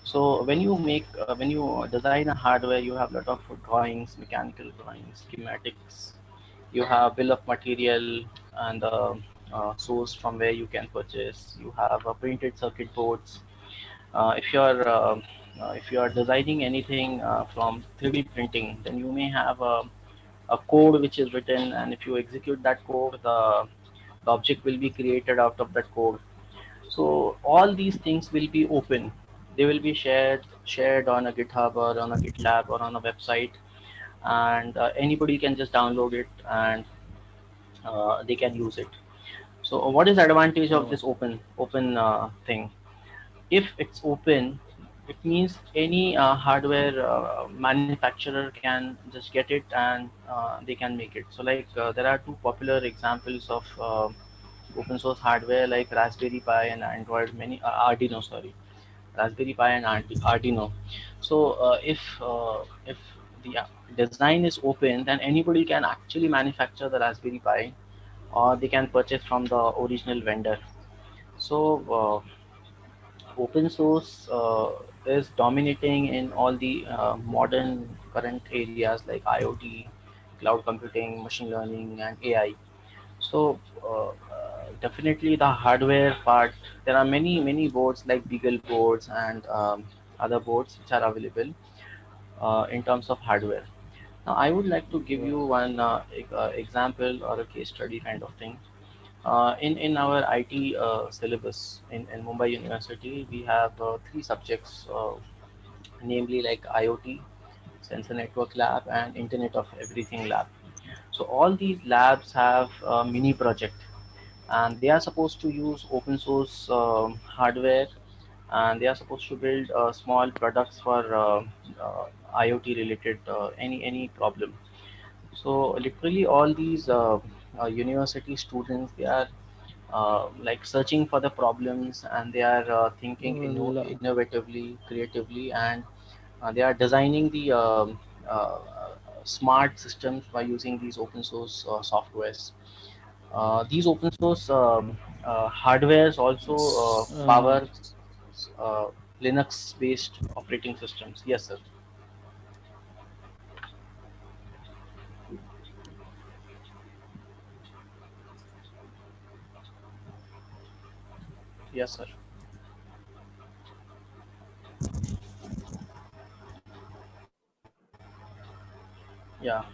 So when you design a hardware, you have a lot of drawings, mechanical drawings, schematics. You have bill of material and the source from where you can purchase. You have printed circuit boards. If you are designing anything from 3D printing, then you may have a code which is written, and if you execute that code, the object will be created out of that code. So all these things will be open. They will be shared on a GitHub or on a GitLab or on a website, and anybody can just download it, and they can use it. So what is the advantage of Oh, this open thing? If it's open, it means any hardware manufacturer can just get it, and they can make it. So like there are two popular examples of open source hardware, like Raspberry Pi and Android, many Arduino, sorry, Raspberry Pi and Arduino. So if the design is open, then anybody can actually manufacture the Raspberry Pi, or they can purchase from the original vendor. So open source is dominating in all the modern current areas like IoT, cloud computing, machine learning, and AI. So definitely the hardware part, there are many boards like Beagle boards and other boards which are available in terms of hardware. Now I would like to give you wow. one example or a case study kind of thing. In our IT syllabus in Mumbai University, we have three subjects, namely like IoT, Sensor Network Lab, and Internet of Everything Lab. So all these labs have a mini project, and they are supposed to use open source hardware, and they are supposed to build small products for IoT related any problem. So literally all these university students, they are like searching for the problems, and they are thinking Well, innovatively, creatively, and they are designing the smart systems by using these open source softwares. These open source hardwares also uh, power uh, Linux based operating systems. Yes, sir. Yes, sir. Yeah,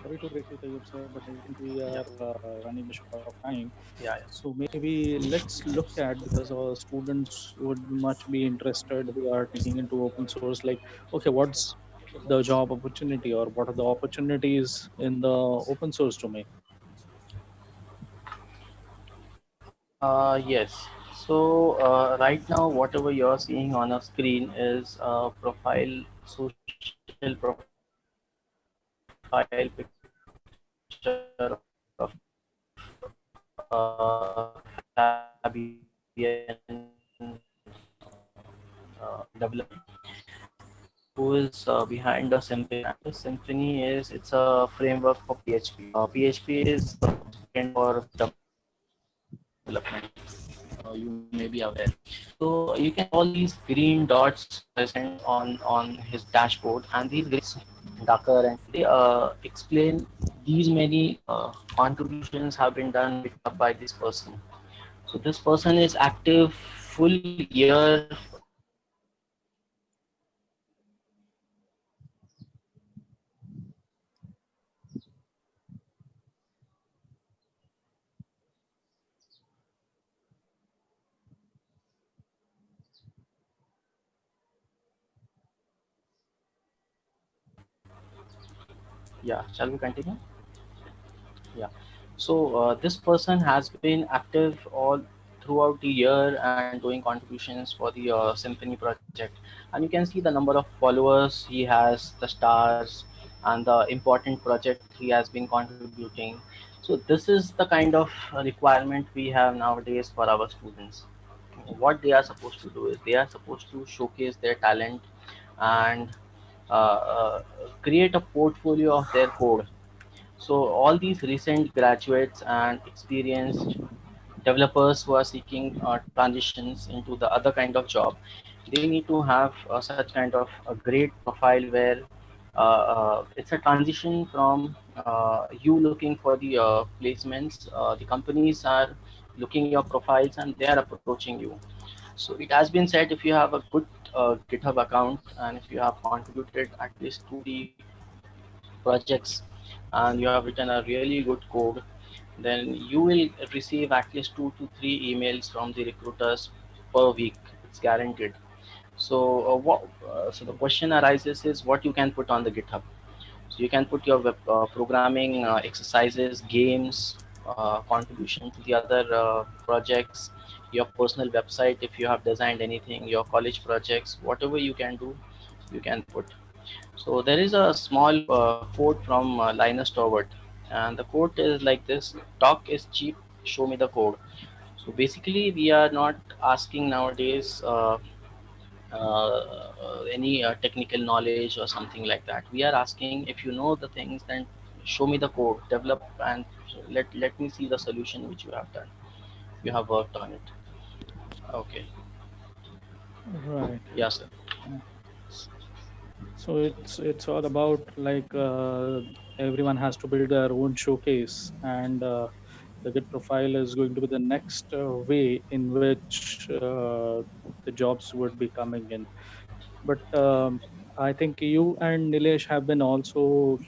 Sorry to break you, Tayyab sir, but I think we yeah, are running short of time. yeah, So maybe let's look at, because our students would much be interested who are taking into open source, like, okay, what's the job opportunity or what are the opportunities in the open source domain? Yes. So right now, whatever you're seeing on a screen is a profile, social profile picture of Fabian developer who is behind the Symphony. And the Symphony is it's a framework for PHP. PHP is for development. You may be aware. So you can see all these green dots present on his dashboard, and these green darker, and they explain these many contributions have been done by this person. So this person is active full year Yeah, shall we continue? Yeah. So this person has been active all throughout the year and doing contributions for the Symphony project. And you can see the number of followers he has, the stars, and the important project he has been contributing. So this is the kind of requirement we have nowadays for our students. What they are supposed to do is they are supposed to showcase their talent and uh, uh, create a portfolio of their code. So all these recent graduates and experienced developers who are seeking transitions into the other kind of job, they need to have such kind of a great profile where it's a transition from you looking for the placements. The companies are looking your profiles and they are approaching you. So it has been said, if you have a good GitHub account and if you have contributed at least to the projects and you have written a really good code, then you will receive at least 2 to 3 emails from the recruiters per week. It's guaranteed. So so the question arises is what you can put on the GitHub. So you can put your web, programming exercises, games, contribution to the other projects, your personal website if you have designed anything, your college projects, whatever you can do, you can put. So there is a small quote from Linus Torvald, and the quote is like this: "Talk is cheap. Show me the code." So basically, we are not asking nowadays any technical knowledge or something like that. We are asking, if you know the things, then show me the code, develop, and let me see the solution which you have done. You have worked on it. Okay. Right. Yes, sir. So it's all about like everyone has to build their own showcase, and the Git profile is going to be the next way in which the jobs would be coming in. But I think you and Nilesh have been also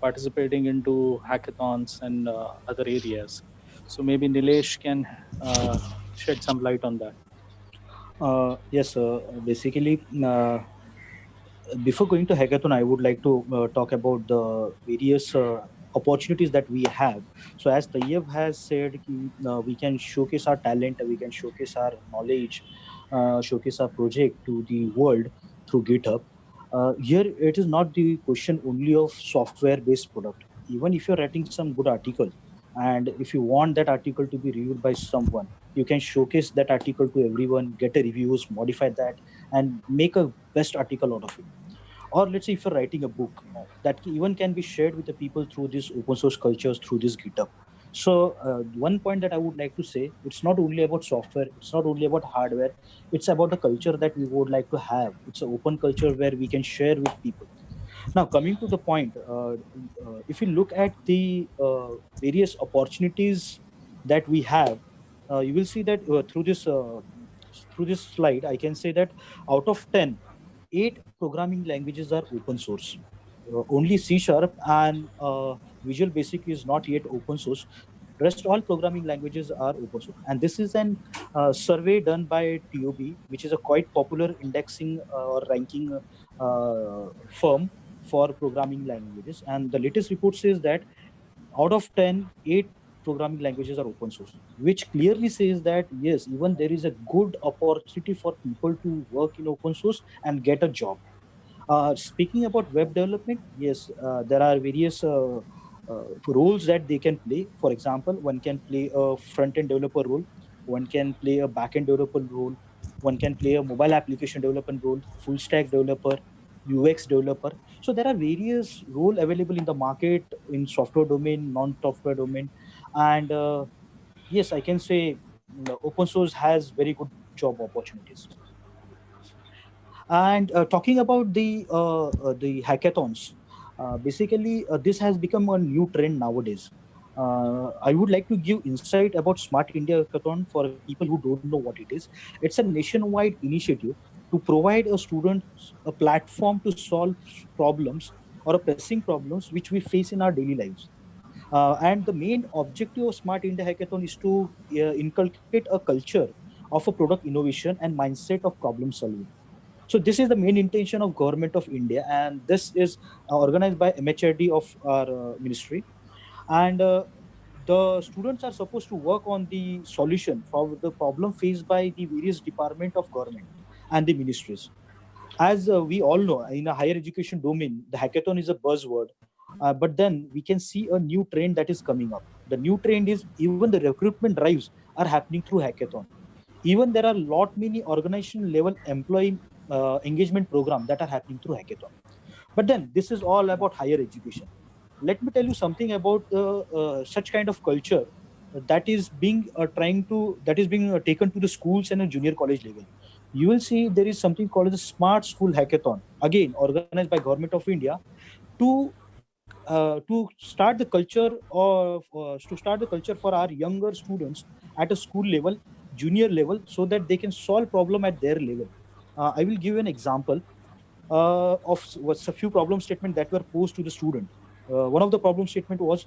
participating into hackathons and other areas. So maybe Nilesh can shed some light on that. Yes, basically, before going to hackathon, I would like to talk about the various opportunities that we have. So as Tayyab has said, we can showcase our talent, we can showcase our knowledge, showcase our project to the world through GitHub. Here it is not the question only of software based product. Even if you're writing some good article, and if you want that article to be reviewed by someone, you can showcase that article to everyone, get a reviews, modify that, and make a best article out of it. Or let's say if you're writing a book, that even can be shared with the people through this open source cultures, through this GitHub. So one point that I would like to say, it's not only about software, it's not only about hardware, it's about the culture that we would like to have. It's an open culture where we can share with people. Now coming to the point, if you look at the various opportunities that we have, you will see that through this slide, I can say that out of 10, 8 programming languages are open source. Only C# and Visual Basic is not yet open source. Rest all programming languages are open source. And this is an survey done by TOB, which is a quite popular indexing or ranking firm for programming languages. And the latest report says that out of 10, 8 programming languages are open source, which clearly says that yes, even there is a good opportunity for people to work in open source and get a job. Speaking about web development, yes, there are various roles that they can play. For example, one can play a front-end developer role, one can play a back-end developer role, one can play a mobile application development role, full stack developer, UX developer. So there are various roles available in the market in software domain, non-software domain, and yes, I can say open source has very good job opportunities. And talking about the hackathons, basically this has become a new trend nowadays. I would like to give insight about Smart India Hackathon for people who don't know what it is. It's a nationwide initiative to provide a student a platform to solve problems or pressing problems which we face in our daily lives. And the main objective of Smart India Hackathon is to inculcate a culture of a product innovation and mindset of problem solving. So this is the main intention of Government of India, and this is organized by MHRD of our ministry. And the students are supposed to work on the solution for the problem faced by the various department of government and the ministries. As we all know, in a higher education domain, the hackathon is a buzzword. But then we can see a new trend that is coming up. The new trend is even the recruitment drives are happening through hackathon. Even there are lot many organization level employee engagement program that are happening through hackathon. But then this is all about higher education. Let me tell you something about such kind of culture that is being taken to the schools and a junior college level. You will see there is something called the Smart School Hackathon, again organized by Government of India, to to start the culture for our younger students at a school level, junior level, so that they can solve problem at their level. I will give you an example of what's a few problem statements that were posed to the student. One of the problem statement was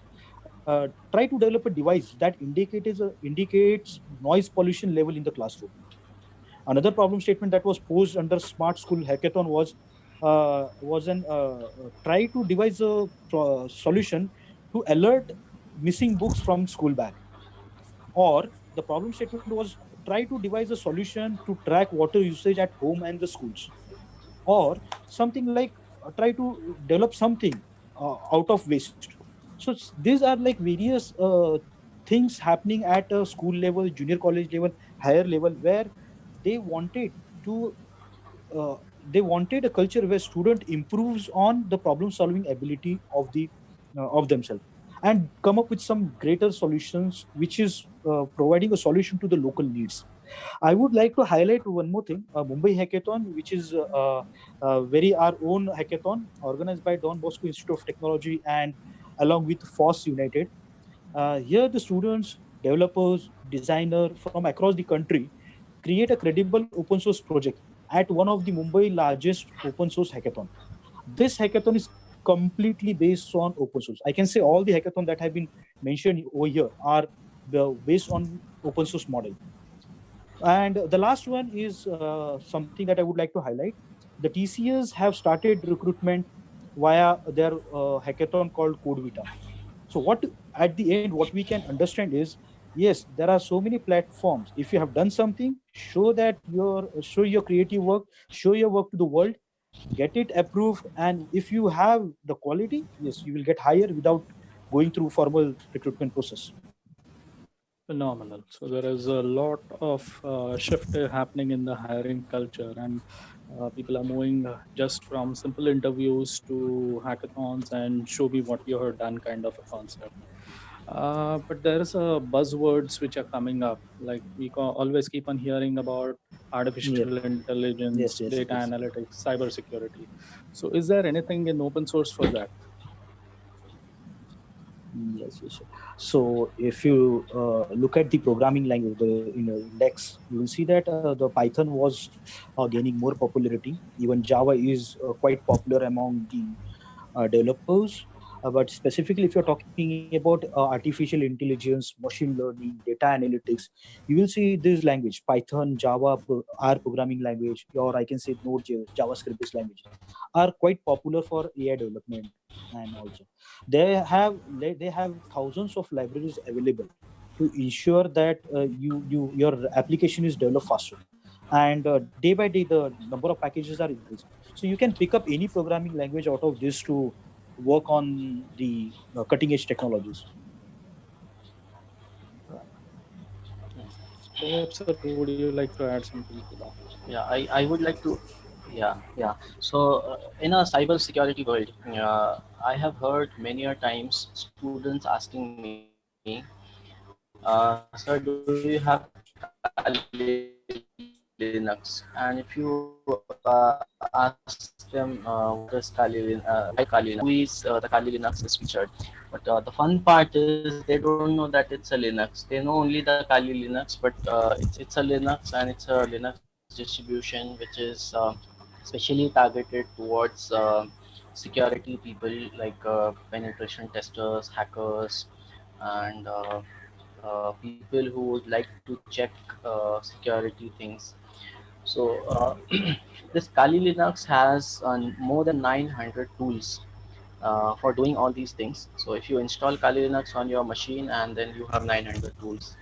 try to develop a device that indicates noise pollution level in the classroom. Another problem statement that was posed under Smart School Hackathon was an try to devise a solution to alert missing books from school bag. Or the problem statement was try to devise a solution to track water usage at home and the schools. Or something like try to develop something out of waste. So these are like various things happening at a school level, junior college level, higher level, where they wanted to they wanted a culture where student improves on the problem solving ability of themselves and come up with some greater solutions, which is providing a solution to the local needs. I would like to highlight one more thing, Mumbai Hackathon, which is very our own hackathon organized by Don Bosco Institute of Technology and along with FOSS United. Here, the students, developers, designer from across the country create a credible open source project at one of the Mumbai largest open source hackathon. This hackathon is completely based on open source. I can say all the hackathon that have been mentioned over here are based on open source model. And the last one is something that I would like to highlight. The TCS have started recruitment via their hackathon called Code Vita. So what at the end, what we can understand is, yes, there are so many platforms. If you have done something, show your creative work, show your work to the world, get it approved, and if you have the quality, yes, you will get hired without going through formal recruitment process. Phenomenal. So there is a lot of shift happening in the hiring culture, and people are moving just from simple interviews to hackathons and show me what you have done kind of a concept. But there is a buzzwords which are coming up. Like always keep on hearing about Yeah. artificial intelligence, Yes, yes, data yes. analytics, cyber security. So is there anything in open source for that? Yes, yes. So if you look at the programming language, the index, you will see that the Python was gaining more popularity. Even Java is quite popular among the developers. But specifically, if you're talking about artificial intelligence, machine learning, data analytics, you will see this language, Python, Java, R programming language, or I can say Node.js, JavaScript-based languages, are quite popular for AI development. And also, they have thousands of libraries available to ensure that your application is developed faster. And day by day, the number of packages are increasing. So you can pick up any programming language out of this to work on the cutting edge technologies. Perhaps, sir, would you like to add something to that? Yeah, I would like to. Yeah. So in a cyber security world, I have heard many a times students asking me, sir, do you have Kali Linux? And if you ask them what is Kali Linux, why Kali Linux, why Kali Linux, who is the Kali Linux is featured. But the fun part is they don't know that it's a Linux. They know only the Kali Linux, but it's a Linux, and it's a Linux distribution which is specially targeted towards security people like penetration testers, hackers, and people who would like to check security things. So this Kali Linux has more than 900 tools for doing all these things. So if you install Kali Linux on your machine, and then you have 900 tools,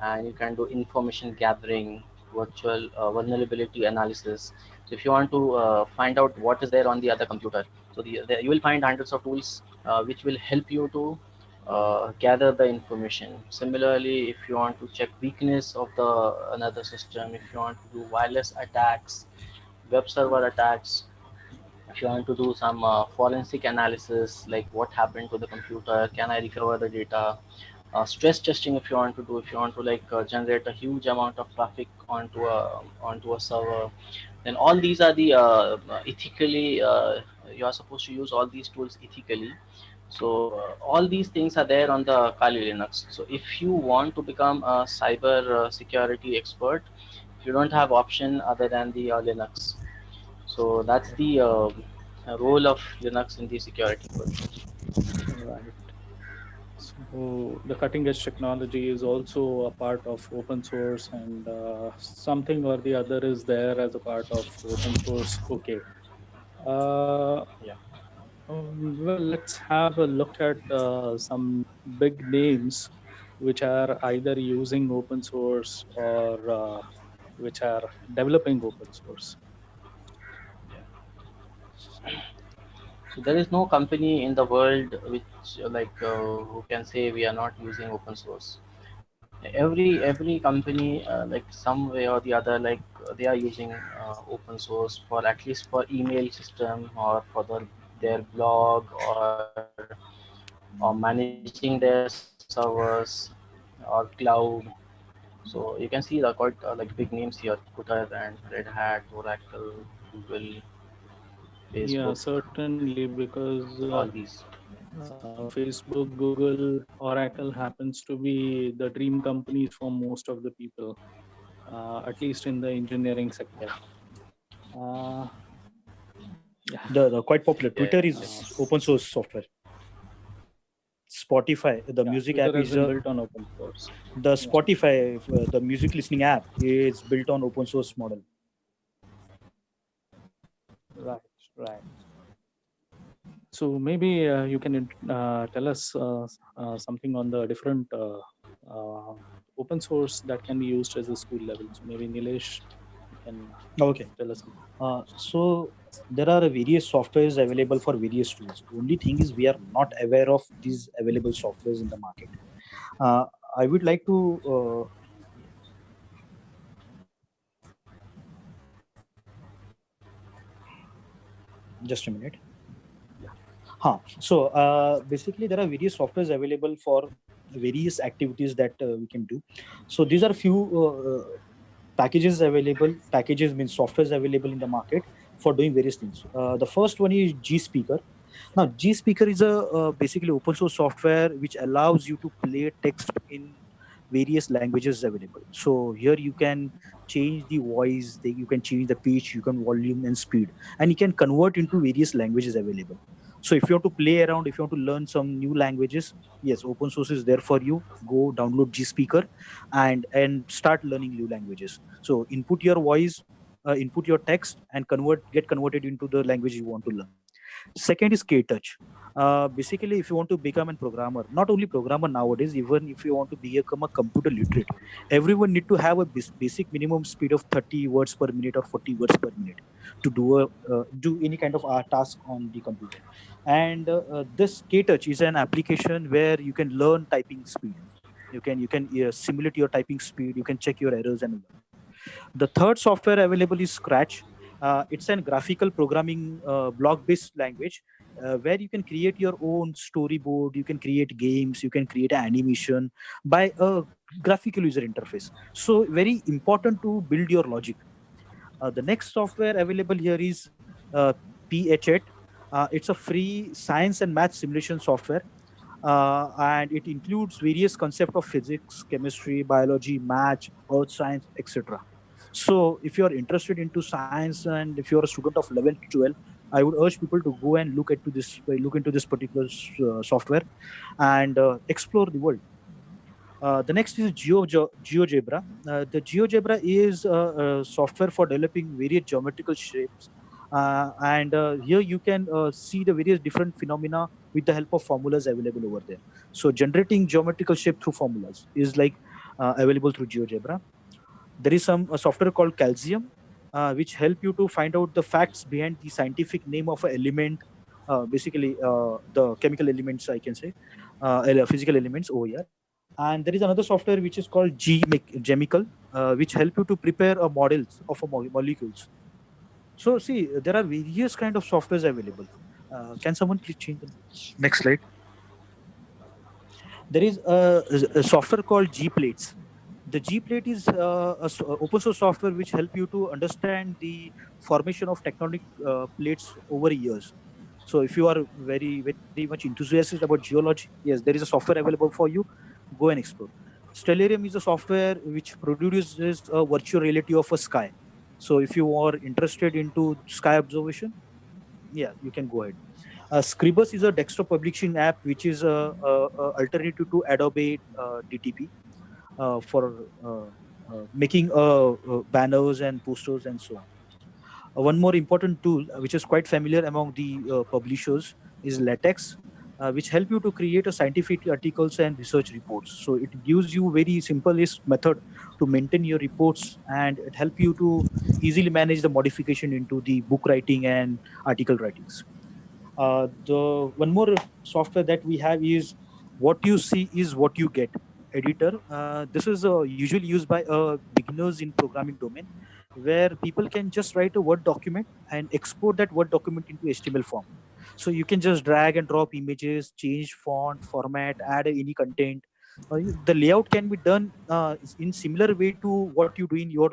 and you can do information gathering, virtual vulnerability analysis. So if you want to find out what is there on the other computer, so you will find hundreds of tools which will help you to gather the information. Similarly, if you want to check weakness of the another system, if you want to do wireless attacks, web server attacks, if you want to do some forensic analysis, like what happened to the computer, can I recover the data, stress testing, if you want to do, if you want to like generate a huge amount of traffic onto a server, then all these are the ethically you are supposed to use all these tools ethically. So all these things are there on the Kali Linux. So if you want to become a cyber security expert, you don't have option other than the Linux. So that's the role of Linux in the security world. Right. So the cutting edge technology is also a part of open source, and something or the other is there as a part of open source. Okay. Uh, Yeah. well, let's have a look at some big names which are either using open source or which are developing open source. So there is no company in the world which who can say we are not using open source. Every company like some way or the other, like they are using open source for at least for email system, or for their blog, or managing their servers or cloud. So you can see the quite like big names here: Twitter and Red Hat, Oracle, Google, Facebook, Yeah, certainly, because all these. Facebook, Google, Oracle happens to be the dream companies for most of the people, at least in the engineering sector. Yeah. The quite popular Yeah, Twitter definitely. is open source software. Spotify, the Yeah, music Twitter app has is been built on open source. the Yeah. Spotify, the music listening app is built on open source model. Right, right. So maybe you can tell us something on the different uh, open source that can be used as a school level. So maybe Nilesh, you can Okay. tell us something. So there are various softwares available for various tools. Only thing is we are not aware of these available softwares in the market. Uh, I would like to just a minute. So basically there are various softwares available for various activities that we can do. So these are few packages available. Packages means softwares available in the market for doing various things. The first one is G Speaker. Now, GSpeaker is a basically open source software which allows you to play text in various languages available. So here you can change the voice, you can change the pitch, you can volume and speed, and you can convert into various languages available. So if you want to play around, if you want to learn some new languages, yes, open source is there for you. Go download GSpeaker and start learning new languages. So input your voice, input your text, and get converted into the language you want to learn. Second is K-Touch. Basically, if you want to become a programmer, not only programmer nowadays, even if you want to become a computer literate, everyone need to have a basic minimum speed of 30 words per minute or 40 words per minute to do any kind of task on the computer. And this K-Touch is an application where you can learn typing speed. You can simulate your typing speed. You can check your errors and learn. The third software available is Scratch. It's an graphical programming block-based language where you can create your own storyboard, you can create games, you can create animation by a graphical user interface. So very important to build your logic. The next software available here is PH8. It's a free science and math simulation software. And it includes various concepts of physics, chemistry, biology, math, earth science, etc. So if you are interested into science and if you are a student of 11th, 12th, I would urge people to go and look into this particular software and explore the world. The next is GeoGebra. The GeoGebra is software for developing various geometrical shapes. And here you can see the various different phenomena with the help of formulas available over there. So generating geometrical shape through formulas is like available through GeoGebra. There is some software called Calcium, which help you to find out the facts behind the scientific name of an element, basically the chemical elements, I can say, physical elements over here. And there is another software which is called Gemical, which help you to prepare models of molecules. So see, there are various kind of softwares available. Can someone please change the next slide? There is a software called Gplates. The Gplate is open source software which help you to understand the formation of tectonic plates over years. So if you are very, very much enthusiastic about geology, yes, there is a software available for you. Go and explore. Stellarium is a software which produces a virtual reality of a sky. So if you are interested into sky observation, yeah, you can go ahead. Scribus is a desktop publishing app which is a alternative to Adobe DTP for making banners and posters and so on. One more important tool, which is quite familiar among the publishers, is LaTeX, which help you to create a scientific articles and research reports. So it gives you very simplest method to maintain your reports, and it help you to easily manage the modification into the book writing and article writings. The one more software that we have is What You See Is What You Get editor. This is usually used by beginners in programming domain, where people can just write a Word document and export that Word document into HTML form. So you can just drag and drop images, change font, format, add any content. The layout can be done in similar way to what you do in your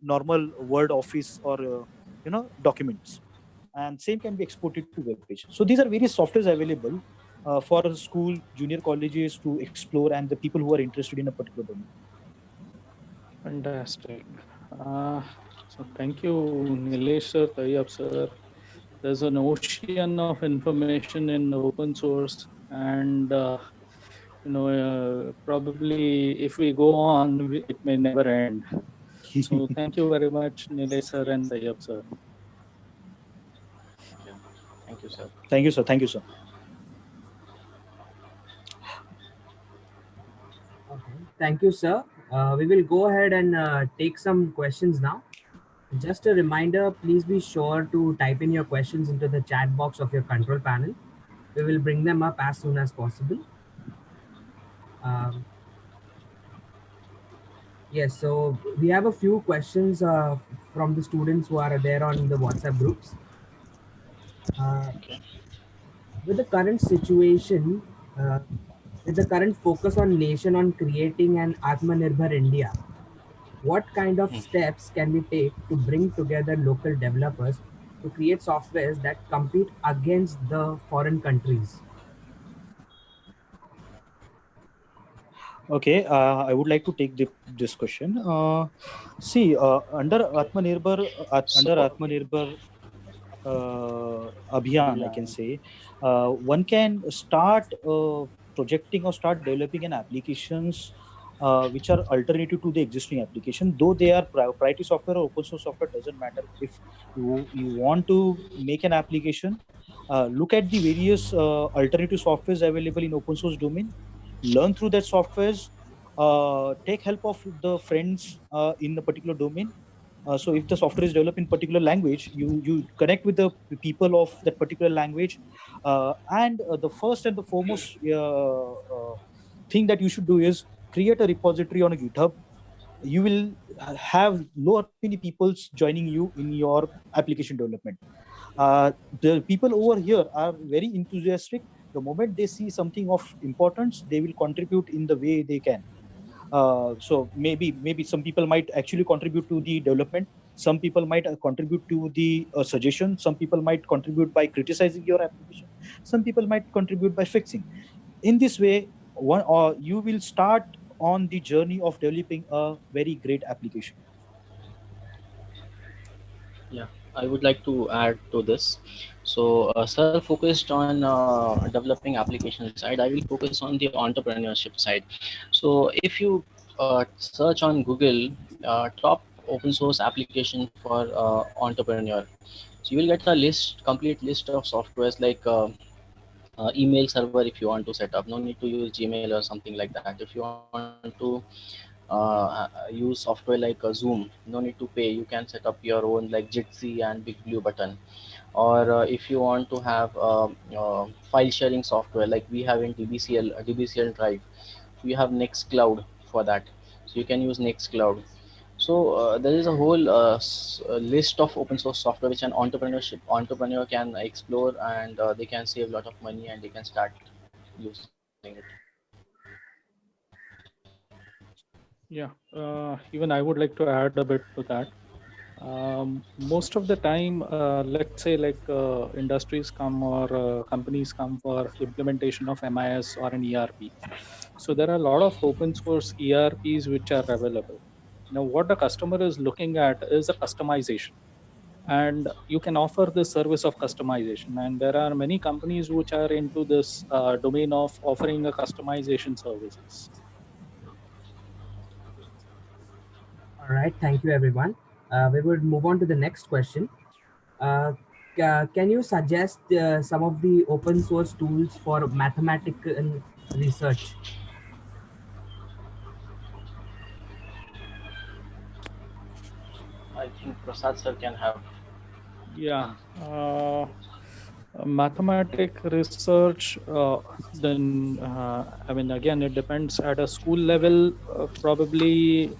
normal Word, Office, or documents. And same can be exported to web page. So these are various softwares available for school, junior colleges to explore, and the people who are interested in a particular domain. Fantastic. So thank you, Nilesh sir, Tayyab sir. There's an ocean of information in open source, and probably if we go on, it may never end. So thank you very much, Nilesh sir and Tayyab sir. Thank you, sir. Thank you, sir. Thank you, sir. Okay. Thank you, sir. We will go ahead and take some questions now. Just a reminder, please be sure to type in your questions into the chat box of your control panel. We will bring them up as soon as possible. Yes, so we have a few questions from the students who are there on the WhatsApp groups. With the current situation, with the current focus on nation on creating an Atmanirbhar India, what kind of steps can we take to bring together local developers to create softwares that compete against the foreign countries? Okay, I would like to take this question. See, under So, Atmanirbhar Abhiyan, I Yeah. can say, one can start projecting or start developing an applications which are alternative to the existing application, though they are proprietary software or open source software, doesn't matter. If you want to make an application, look at the various alternative softwares available in open source domain, learn through that softwares, take help of the friends in a particular domain. So if the software is developed in particular language, you connect with the people of that particular language, and the first and the foremost thing that you should do is create a repository on a GitHub. You will have lot many people joining you in your application development. The people over here are very enthusiastic. The moment they see something of importance, they will contribute in the way they can. So maybe some people might actually contribute to the development. Some people might contribute to the suggestion. Some people might contribute by criticizing your application. Some people might contribute by fixing. In this way, one or you will start on the journey of developing a very great application. yeah, I would like to add to this. So, sir focused on developing application side. I will focus on the entrepreneurship side. So, if you search on Google, top open source application for entrepreneur, so you will get a complete list of softwares like email server if you want to set up. No need to use Gmail or something like that. If you want to use software like Zoom, no need to pay. You can set up your own like Jitsi and Big Blue Button. Or if you want to have file sharing software like we have in DBCL Drive, we have Nextcloud for that. So you can use Nextcloud. So there is a whole list of open source software which an entrepreneur can explore, and they can save a lot of money and they can start using it. Yeah, even I would like to add a bit to that. Most of the time, let's say like industries come or companies come for implementation of MIS or an ERP. So there are a lot of open source ERPs which are available. Now, what the customer is looking at is a customization, and you can offer the service of customization. And there are many companies which are into this domain of offering a customization services. All right, thank you, everyone. We would move on to the next question. Can you suggest some of the open source tools for mathematical research? I think Prasad sir can have. Yeah. Mathematic research, then I mean, again, it depends. At a school level, probably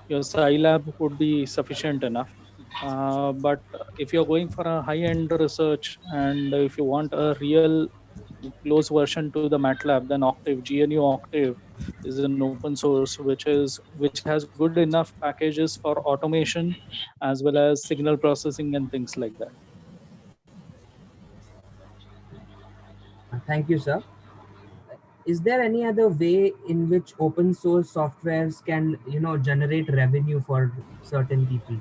your Scilab would be sufficient enough. But if you're going for a high-end research and if you want a real close version to the MATLAB, then Octave, GNU Octave is an open source which has good enough packages for automation as well as signal processing and things like that. Thank you, sir. Is there any other way in which open source softwares can, generate revenue for certain people?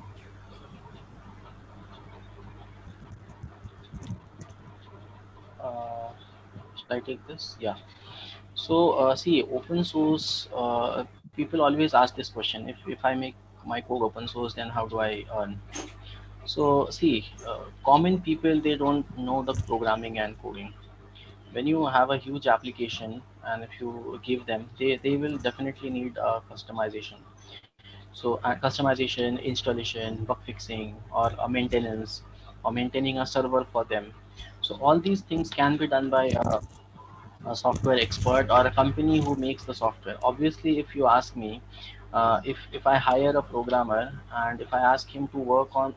Uh, should I take this? Yeah. So see, open source. People always ask this question: if I make my code open source, then how do I earn? So see, common people, they don't know the programming and coding. When you have a huge application and if you give them, they will definitely need customization. So customization, installation, bug fixing, or maintenance, or maintaining a server for them. So all these things can be done by a software expert or a company who makes the software. Obviously, if you ask me, if I hire a programmer and if I ask him to work on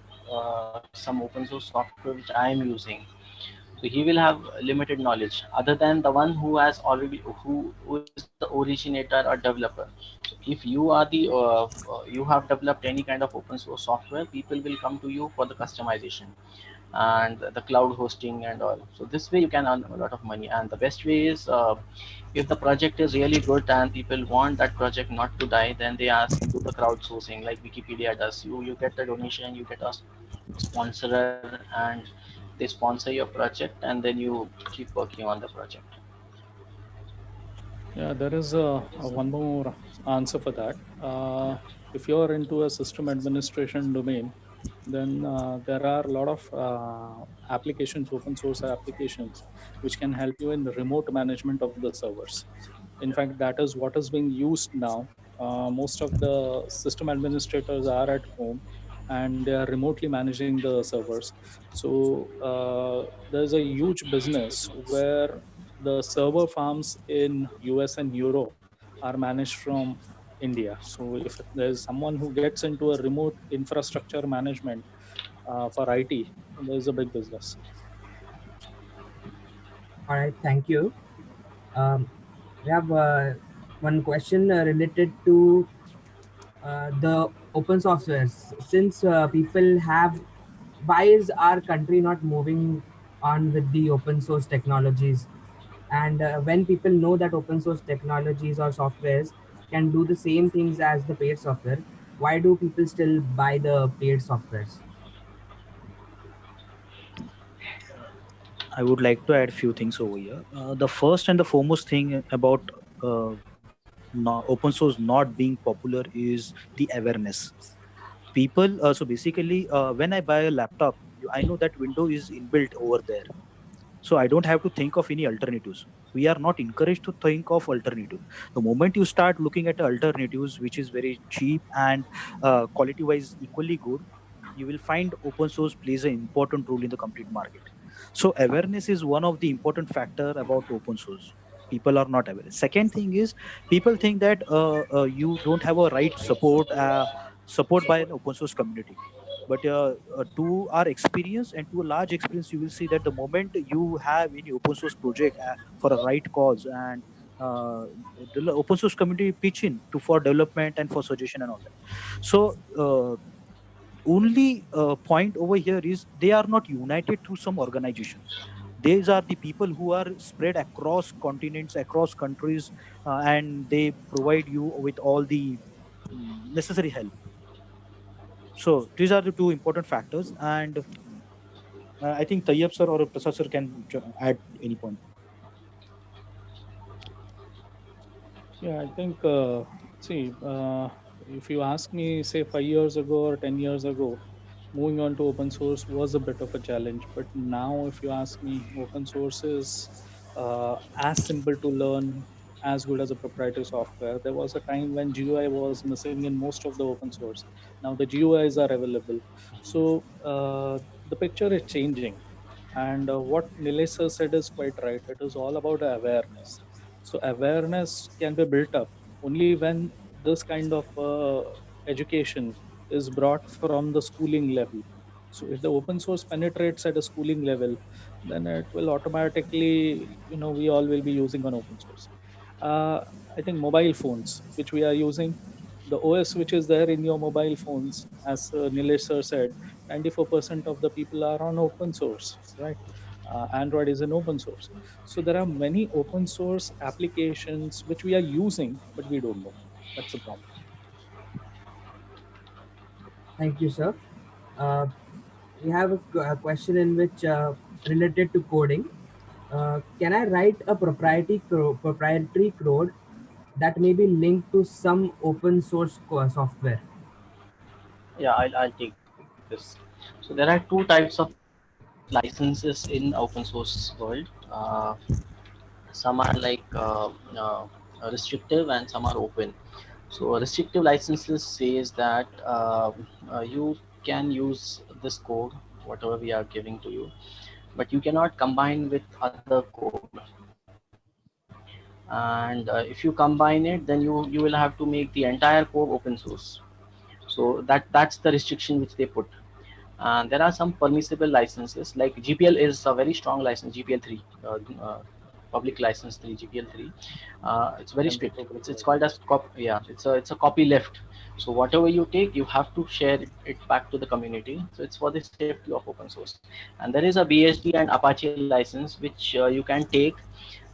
some open source software which I am using, so he will have limited knowledge other than the one who has already who is the originator or developer. So if you are the you have developed any kind of open source software, people will come to you for the customization and the cloud hosting and all. So this way you can earn a lot of money. And the best way is, if the project is really good and people want that project not to die, then they ask to do the crowdsourcing like Wikipedia does. You get the donation, you get a sponsor, and they sponsor your project, and then you keep working on the project. Yeah, there is one more answer for that. If you're into a system administration domain, then there are a lot of applications, open source applications, which can help you in the remote management of the servers. In fact, that is what is being used now. Most of the system administrators are at home and they are remotely managing the servers. So there's a huge business where the server farms in US and Europe are managed from India. So if there's someone who gets into a remote infrastructure management for IT, there's a big business. All right, thank you. We have one question related to the open sources. Since people have, why is our country not moving on with the open source technologies? And when people know that open source technologies or softwares can do the same things as the paid software, why do people still buy the paid softwares? I would like to add few things over here. The first and the foremost thing about open source not being popular is the awareness. People, so basically, when I buy a laptop, I know that window is inbuilt over there. So I don't have to think of any alternatives. We are not encouraged to think of alternative. The moment you start looking at alternatives, which is very cheap and quality wise equally good, you will find open source plays an important role in the complete market. So awareness is one of the important factor about open source. People are not aware. Second thing is, people think that you don't have a right support by an open source community. But to our experience and to a large experience, you will see that the moment you have any open source project for a right cause, and the open source community pitch in to for development and for suggestion and all that. So only point over here is they are not united through some organization. These are the people who are spread across continents, across countries, and they provide you with all the necessary help. So these are the two important factors, and I think Tayyab sir or Prasad sir can add any point. Yeah, I think, see, if you ask me, say 5 years ago or 10 years ago, moving on to open source was a bit of a challenge. But now, if you ask me, open source is as simple to learn, as good as a proprietary software. There was a time when GUI was missing in most of the open source. Now the GUIs are available. So the picture is changing. And what Nilesh sir said is quite right. It is all about awareness. So awareness can be built up only when this kind of education is brought from the schooling level. So if the open source penetrates at a schooling level, then it will automatically, we all will be using on open source. Uh, I think mobile phones, which we are using, the OS which is there in your mobile phones, as Nilesh sir said, 94% of the people are on open source, right? Android is an open source. So there are many open source applications which we are using, but we don't know. That's the problem. Thank you, sir. Uh, we have a question in which related to coding. Can I write a proprietary code that may be linked to some open source software? Yeah, I'll take this. So there are two types of licenses in open source world. Some are like restrictive and some are open. So restrictive licenses says that you can use this code, whatever we are giving to you, but you cannot combine with other code. And if you combine it, then you will have to make the entire code open source. So that's the restriction which they put. And there are some permissible licenses, like GPL is a very strong license, GPL 3, public license 3, GPL 3. It's very strict. It's called as it's a copy left. So whatever you take, you have to share it back to the community. So it's for the safety of open source. And there is a BSD and Apache license which you can take,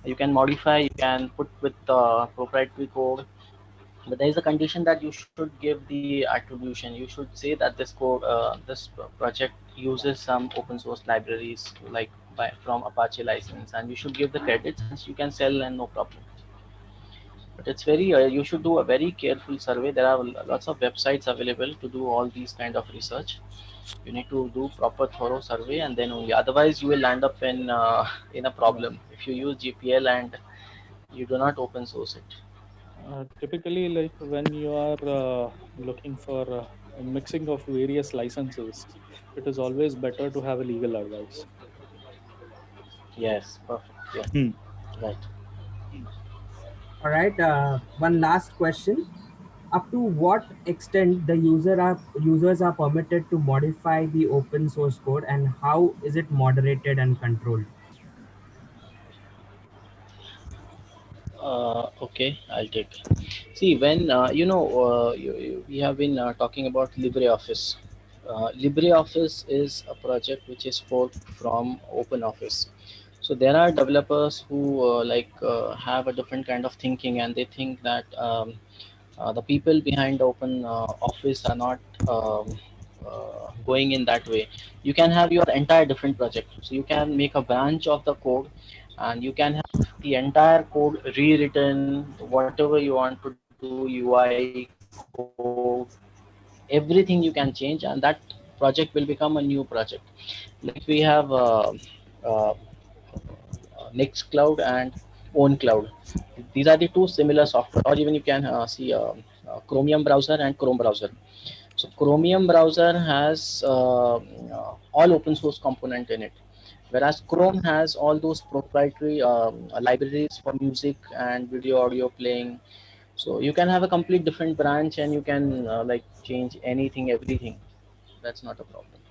you can modify, you can put with proprietary code. But there is a condition that you should give the attribution. You should say that this code, this project uses some open source libraries like from Apache license, and you should give the credits, and you can sell and no problem. But it's very, you should do a very careful survey. There are lots of websites available to do all these kind of research. You need to do proper thorough survey, and then only, otherwise you will end up in a problem if you use GPL and you do not open source it. Typically, like when you are looking for a mixing of various licenses, it is always better to have a legal advice. Yes, perfect. Yeah, right. All right. One last question. Up to what extent the users are permitted to modify the open source code, and how is it moderated and controlled? Okay, I'll take. See, when we have been talking about LibreOffice. LibreOffice is a project which is forked from OpenOffice. So there are developers who have a different kind of thinking, and they think that the people behind open office are not going in that way. You can have your entire different project, so you can make a branch of the code, and you can have the entire code rewritten, whatever you want to do, UI code, everything you can change, and that project will become a new project. Like we have uh, Nextcloud and OwnCloud. These are the two similar software, or even you can see Chromium browser and Chrome browser. So Chromium browser has all open source component in it, whereas Chrome has all those proprietary libraries for music and video audio playing. So you can have a complete different branch, and you can like change anything, everything. That's not a problem.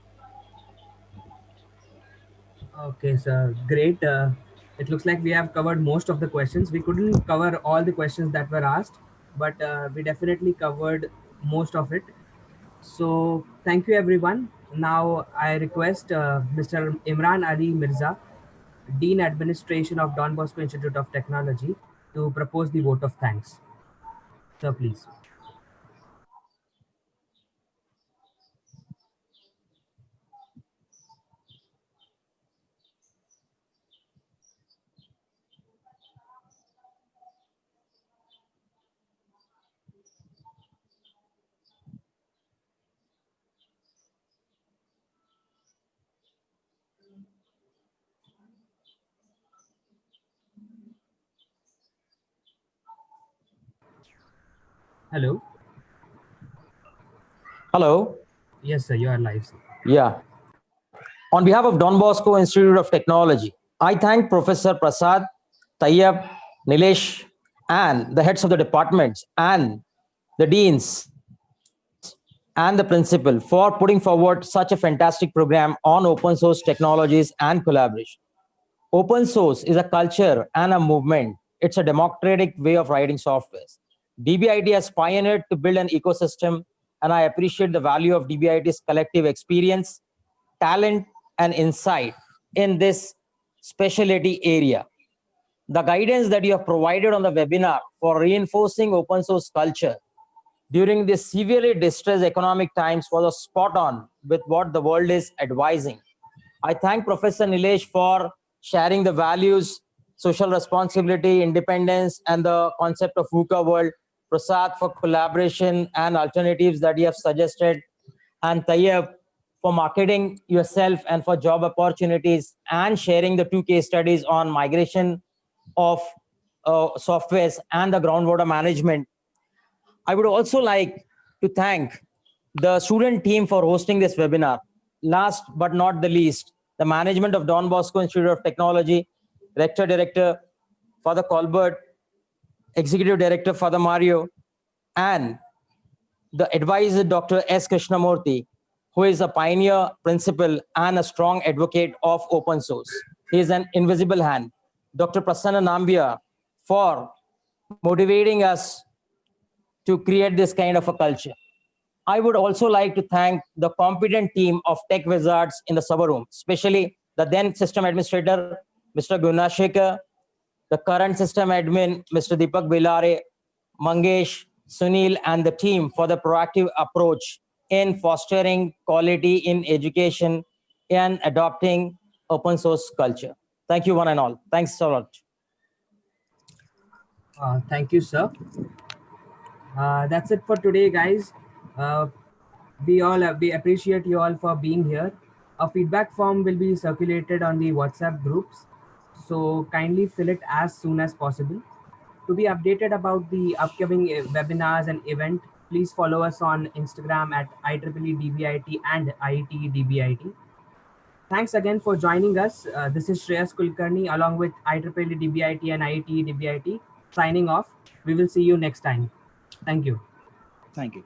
Okay, sir. Great. It looks like we have covered most of the questions. We couldn't cover all the questions that were asked, but we definitely covered most of it. So thank you, everyone. Now I request Mr. Imran Ali Mirza, Dean Administration of Don Bosco Institute of Technology, to propose the vote of thanks. Sir, please. Hello. Hello. Yes, sir. You are live, sir. Yeah. On behalf of Don Bosco Institute of Technology, I thank Professor Prasad, Tayyab, Nilesh, and the heads of the departments and the deans and the principal for putting forward such a fantastic program on open source technologies and collaboration. Open source is a culture and a movement. It's a democratic way of writing software. DBIT has pioneered to build an ecosystem, and I appreciate the value of DBIT's collective experience, talent, and insight in this specialty area. The guidance that you have provided on the webinar for reinforcing open source culture during this severely distressed economic times was a spot on with what the world is advising. I thank Professor Nilesh for sharing the values, social responsibility, independence, and the concept of VUCA world. Prasad for collaboration and alternatives that you have suggested, and Tayyab for marketing yourself and for job opportunities and sharing the 2 case studies on migration of softwares and the groundwater management. I would also like to thank the student team for hosting this webinar. Last but not the least, the management of Don Bosco Institute of Technology, Rector Director Father Colbert, Executive Director Father Mario, and the advisor Dr. S. Krishnamurthy, who is a pioneer principal and a strong advocate of open source. He is an invisible hand. Dr. Prasanna Nambia for motivating us to create this kind of a culture. I would also like to thank the competent team of tech wizards in the server room, especially the then system administrator, Mr. Gunashekar, the current system admin, Mr. Deepak Bilare, Mangesh, Sunil, and the team for the proactive approach in fostering quality in education and adopting open source culture. Thank you, one and all. Thanks so much. Thank you, sir. That's it for today, guys. We appreciate you all for being here. A feedback form will be circulated on the WhatsApp groups, so kindly fill it as soon as possible. To be updated about the upcoming webinars and event, please follow us on Instagram at IEEE-DBIT and IETE-DBIT. Thanks again for joining us. This is Shreyas Kulkarni along with IEEE-DBIT and IETE-DBIT signing off. We will see you next time. Thank you. Thank you.